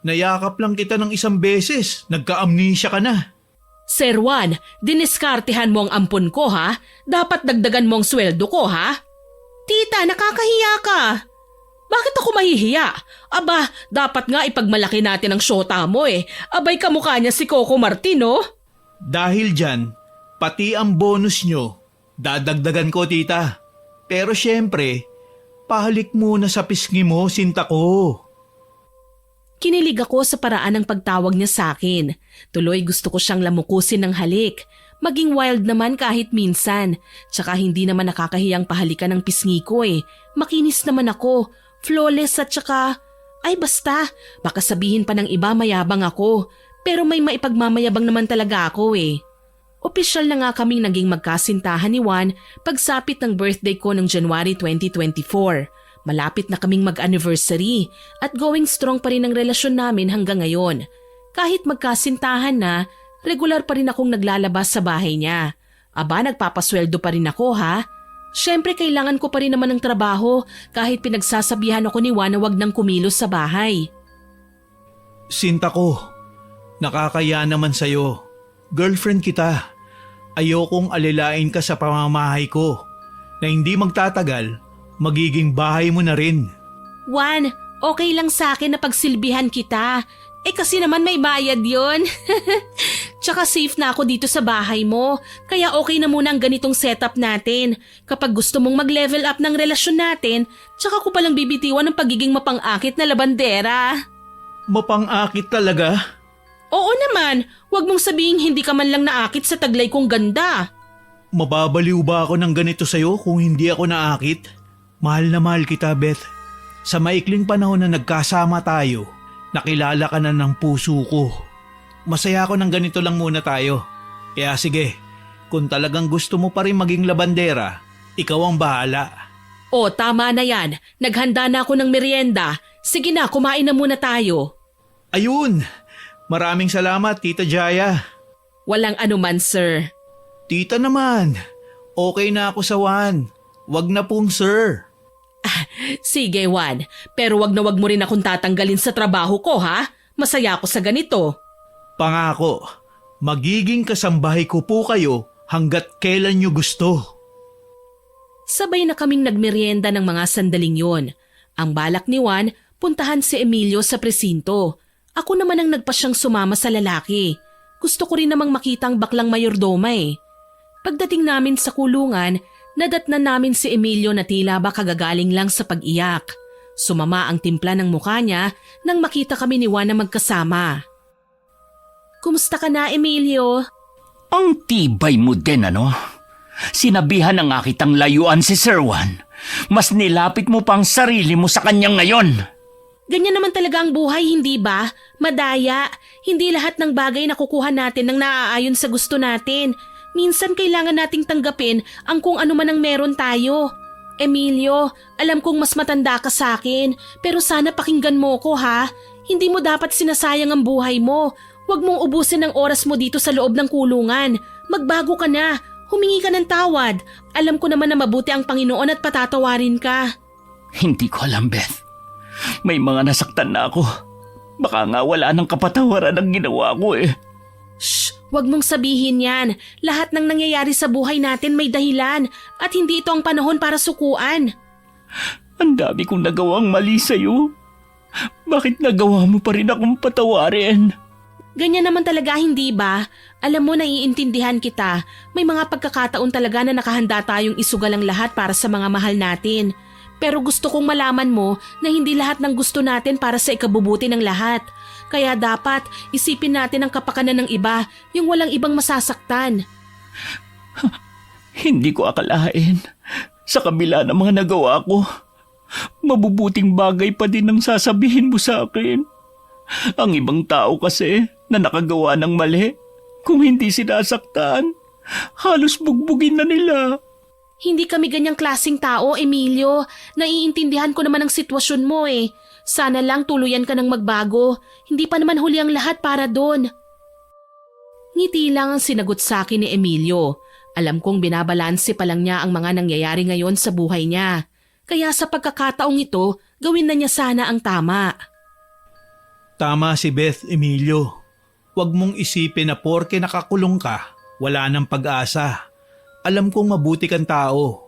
Nayakap lang kita ng isang beses, nagka-amnesia ka na. Sir Juan, diniskartehan mo ang ampon ko ha? Dapat dagdagan mo ang sweldo ko ha? Tita, nakakahiya ka. Bakit ako mahihiya? Aba, dapat nga ipagmalaki natin ang syota mo eh. Abay kamukha niya si Coco Martin, oh. Dahil dyan, pati ang bonus nyo, dadagdagan ko tita. Pero syempre, pahalik muna sa pisngi mo, sinta ko. Kinilig ako sa paraan ng pagtawag niya sa akin. Tuloy gusto ko siyang lamukusin ng halik. Maging wild naman kahit minsan. Tsaka hindi naman nakakahiyang pahalikan ng pisngi ko eh. Makinis naman ako. Flawless at tsaka... Ay basta, baka sabihin pa ng iba mayabang ako. Pero may maipagmamayabang naman talaga ako eh. Opisyal na nga kaming naging magkasintahan ni Juan pagsapit ng birthday ko ng January 2024. Malapit na kaming mag-anniversary at going strong pa rin ang relasyon namin hanggang ngayon. Kahit magkasintahan na, regular pa rin akong naglalabas sa bahay niya. Aba, nagpapasweldo pa rin ako ha. Siyempre kailangan ko pa rin naman ng trabaho kahit pinagsasabihan ako ni Juan na wag nang kumilos sa bahay. Sinta ko, nakakaya naman sa'yo. Girlfriend kita. Ayokong alilain ka sa pamamahay ko na hindi magtatagal, magiging bahay mo na rin. Juan, okay lang sa akin na pagsilbihan kita. Eh kasi naman may bayad yon. Tsaka safe na ako dito sa bahay mo. Kaya okay na muna ang ganitong setup natin. Kapag gusto mong mag-level up ng relasyon natin, tsaka ko palang bibitiwan ng pagiging mapang-akit na labandera. Mapang-akit talaga? Oo naman, wag mong sabihin hindi ka man lang naakit sa taglay kong ganda. Mababaliw ba ako ng ganito sa'yo kung hindi ako naakit? Mahal na mahal kita, Beth. Sa maikling panahon na nagkasama tayo, nakilala ka na ng puso ko. Masaya ako ng ganito lang muna tayo. Kaya sige, kung talagang gusto mo pa rin maging labandera, ikaw ang bahala. O tama na yan, naghanda na ako ng merienda. Sige na, kumain na muna tayo. Ayun! Maraming salamat, Tita Jaya. Walang anuman, sir. Tita naman, okay na ako sa Juan. Wag na pong sir. Sige, Juan. Pero wag na wag mo rin akong tatanggalin sa trabaho ko, ha? Masaya ako sa ganito. Pangako, magiging kasambahay ko po kayo hanggat kailan nyo gusto. Sabay na kaming nagmerienda ng mga sandaling yon. Ang balak ni Juan, puntahan si Emilio sa presinto. Ako naman ang nagpasyang sumama sa lalaki. Gusto ko rin namang makita ang baklang mayordoma eh. Pagdating namin sa kulungan, nadatnan namin si Emilio na tila ba kagagaling lang sa pag-iyak. Sumama ang timpla ng mukha niya nang makita kami ni Juan na magkasama. Kumusta ka na, Emilio? Ang tibay mo din, ano? Sinabihan na nga kitang layuan si Sir Juan. Mas nilapit mo pa ang sarili mo sa kanya ngayon. Ganyan naman talaga ang buhay, hindi ba? Madaya. Hindi lahat ng bagay na kukuha natin nang naaayon sa gusto natin. Minsan kailangan nating tanggapin ang kung ano man ang meron tayo. Emilio, alam kong mas matanda ka sa akin, pero sana pakinggan mo ko ha. Hindi mo dapat sinasayang ang buhay mo. Huwag mong ubusin ang oras mo dito sa loob ng kulungan. Magbago ka na. Humingi ka ng tawad. Alam ko naman na mabuti ang Panginoon at patatawarin ka. Hindi ko alam, Beth. May mga nasaktan na ako. Baka nga wala ng kapatawaran ang ginawa ko eh. Shh! Huwag mong sabihin yan. Lahat ng nangyayari sa buhay natin may dahilan at hindi ito ang panahon para sukuan. Ang dami kong nagawang mali sa'yo. Bakit nagawa mo pa rin akong patawarin? Ganyan naman talaga, hindi ba? Alam mo, naiintindihan kita. May mga pagkakataon talaga na nakahanda tayong isugal ang lahat para sa mga mahal natin. Pero gusto kong malaman mo na hindi lahat ng gusto natin para sa ikabubuti ng lahat. Kaya dapat isipin natin ang kapakanan ng iba, yung walang ibang masasaktan. Hindi ko akalain. Sa kabila ng mga nagawa ko, mabubuting bagay pa din ang sasabihin mo sa akin. Ang ibang tao kasi na nakagawa ng mali, kung hindi sinasaktan, halos bugbugin na nila. Hindi kami ganyang klaseng tao, Emilio. Naiintindihan ko naman ang sitwasyon mo eh. Sana lang tuluyan ka ng magbago. Hindi pa naman huli ang lahat para doon. Ngiti lang ang sinagot sa akin ni Emilio. Alam kong binabalanse pa lang niya ang mga nangyayari ngayon sa buhay niya. Kaya sa pagkakataong ito, gawin na niya sana ang tama. Tama si Beth, Emilio. Huwag mong isipin na porke nakakulong ka, wala ng pag-asa. Alam kong mabuti kang tao.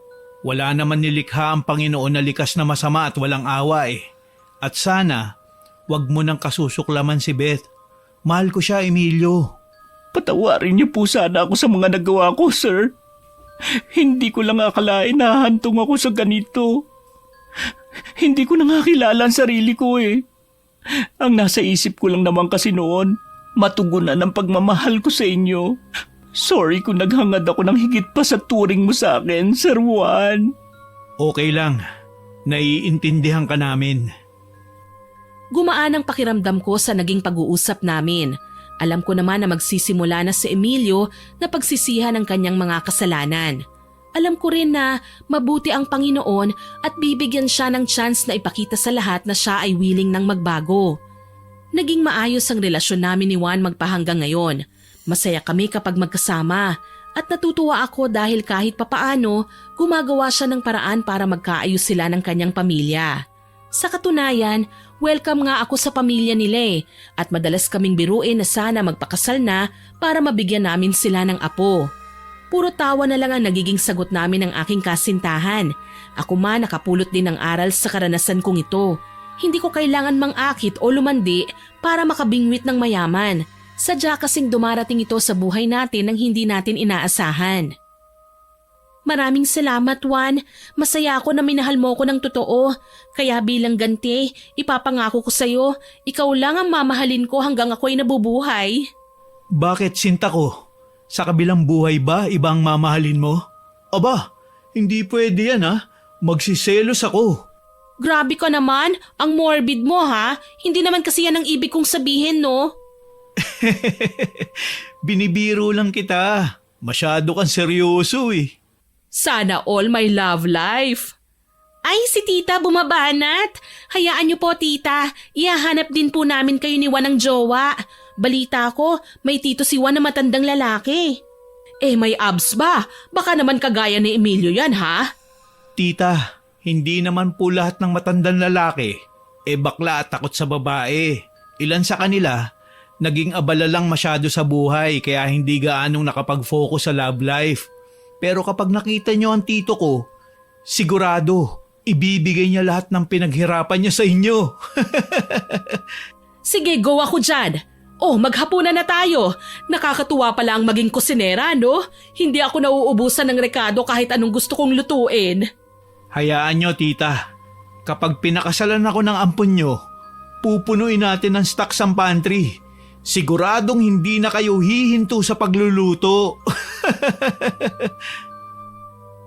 Wala naman nilikha ang Panginoon na likas na masama at walang awa eh. At sana, wag mo nang kasusuklaman si Beth. Mahal ko siya, Emilio. Patawarin niyo po sana ako sa mga nagawa ko, sir. Hindi ko lang akalain na hahantong ako sa ganito. Hindi ko na nga kilala ang sarili ko eh. Ang nasa isip ko lang naman kasi noon, matugunan ang pagmamahal ko sa inyo. Sorry kung naghangad ako ng higit pa sa turing mo sa akin, Sir Juan. Okay lang. Naiintindihan ka namin. Gumaan ang pakiramdam ko sa naging pag-uusap namin. Alam ko naman na magsisimula na si Emilio na pagsisihan ng kanyang mga kasalanan. Alam ko rin na mabuti ang Panginoon at bibigyan siya ng chance na ipakita sa lahat na siya ay willing nang magbago. Naging maayos ang relasyon namin ni Juan magpahanggang ngayon. Masaya kami kapag magkasama at natutuwa ako dahil kahit papaano gumagawa siya ng paraan para magkaayos sila ng kanyang pamilya. Sa katunayan, welcome nga ako sa pamilya nila at madalas kaming biruin na sana magpakasal na para mabigyan namin sila ng apo. Puro tawa na lang ang nagiging sagot namin ng aking kasintahan. Ako man nakapulot din ng aral sa karanasan kong ito. Hindi ko kailangan mangakit o lumandi para makabingwit ng mayaman. Sadya kasing dumarating ito sa buhay natin nang hindi natin inaasahan. Maraming salamat, Juan. Masaya ako na minahal mo ko ng totoo. Kaya bilang ganti, ipapangako ko sa'yo, ikaw lang ang mamahalin ko hanggang ako'y nabubuhay. Bakit, sinta ko? Sa kabilang buhay ba ibang mamahalin mo? Aba, hindi pwede yan ha. Magsiselos ako. Grabe ka naman, ang morbid mo ha. Hindi naman kasi yan ang ibig kong sabihin, no? Binibiro lang kita. Masyado kang seryoso eh. Sana all my love life. Ay, si tita bumabanat. Hayaan niyo po, tita. Ihahanap din po namin kayo ni Juan ng jowa. Balita ko, may tito si Juan na matandang lalaki. May abs ba? Baka naman kagaya ni Emilio yan, ha? Tita, hindi naman po lahat ng matandang lalaki bakla at takot sa babae. Ilan sa kanila, naging abala lang masyado sa buhay kaya hindi gaanong nakapag-focus sa love life. Pero kapag nakita niyo ang tito ko, sigurado, ibibigay niya lahat ng pinaghirapan niya sa inyo. Sige, go ako dyan. Maghapunan na tayo. Nakakatuwa pala ang maging kusinera, no? Hindi ako nauubusan ng rekado kahit anong gusto kong lutuin. Hayaan niyo, tita. Kapag pinakasalan ako ng ampon niyo, pupunuin natin ang stock sa pantry. Siguradong hindi na kayo hihinto sa pagluluto.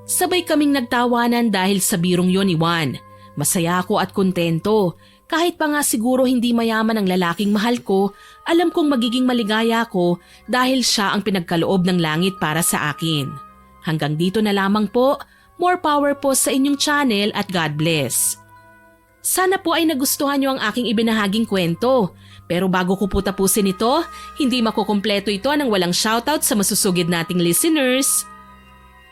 Sabay kaming nagtawanan dahil sa birong yon ni Juan. Masaya ako at kontento. Kahit pa nga siguro hindi mayaman ang lalaking mahal ko, alam kong magiging maligaya ako dahil siya ang pinagkaloob ng langit para sa akin. Hanggang dito na lamang po, more power po sa inyong channel at God bless. Sana po ay nagustuhan niyo ang aking ibinahaging kwento. Pero bago ko po tapusin ito, hindi makukumpleto ito nang walang shoutout sa masusugid nating listeners.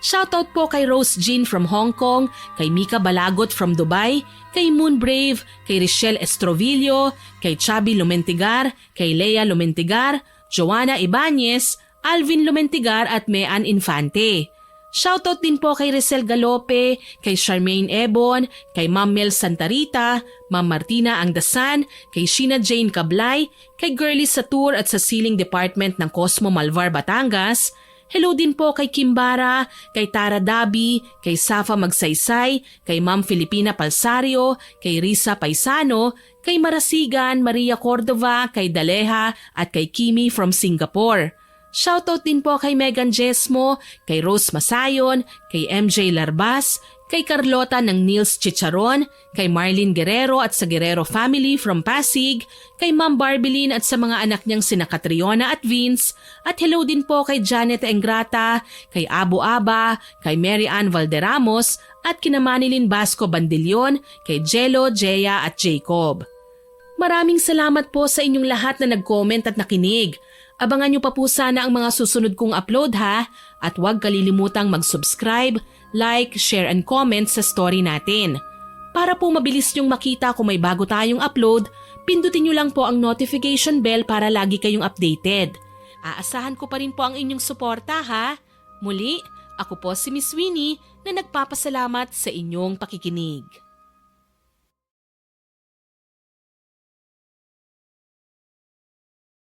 Shoutout po kay Rose Jean from Hong Kong, kay Mika Balagot from Dubai, kay Moon Brave, kay Richelle Estrovillo, kay Chubby Lumentigar, kay Lea Lumentigar, Joanna Ibanez, Alvin Lumentigar at Mean Infante. Shoutout din po kay Rizal Galope, kay Charmaine Ebon, kay Ma'am Mel Santarita, Ma'am Martina Angdasan, kay Sheena Jane Cablay, kay Girlie Satur at sa Sealing Department ng Cosmo Malvar, Batangas. Hello din po kay Kimbara, kay Tara Dabi, kay Safa Magsaysay, kay Ma'am Filipina Palsario, kay Risa Paisano, kay Marasigan, Maria Cordova, kay Daleha at kay Kimi from Singapore. Shoutout din po kay Megan Jesmo, kay Rose Masayon, kay MJ Larbas, kay Carlota ng Nils Chicharon, kay Marlene Guerrero at sa Guerrero family from Pasig, kay Ma'am Barbilin at sa mga anak niyang sina Catriona at Vince, at hello din po kay Janet Engrata, kay Abu Aba, kay Mary Ann Valderamos at kina Manilyn Basco Bandillon, kay Jello, Jea at Jacob. Maraming salamat po sa inyong lahat na nag-comment at nakinig. Abangan niyo pa po sana ang mga susunod kong upload ha, at huwag kalilimutang mag-subscribe, like, share and comment sa story natin. Para po mabilis niyong makita kung may bago tayong upload, pindutin niyo lang po ang notification bell para lagi kayong updated. Aasahan ko pa rin po ang inyong suporta ha. Muli, Ako po si Miss Winnie na nagpapasalamat sa inyong pakikinig.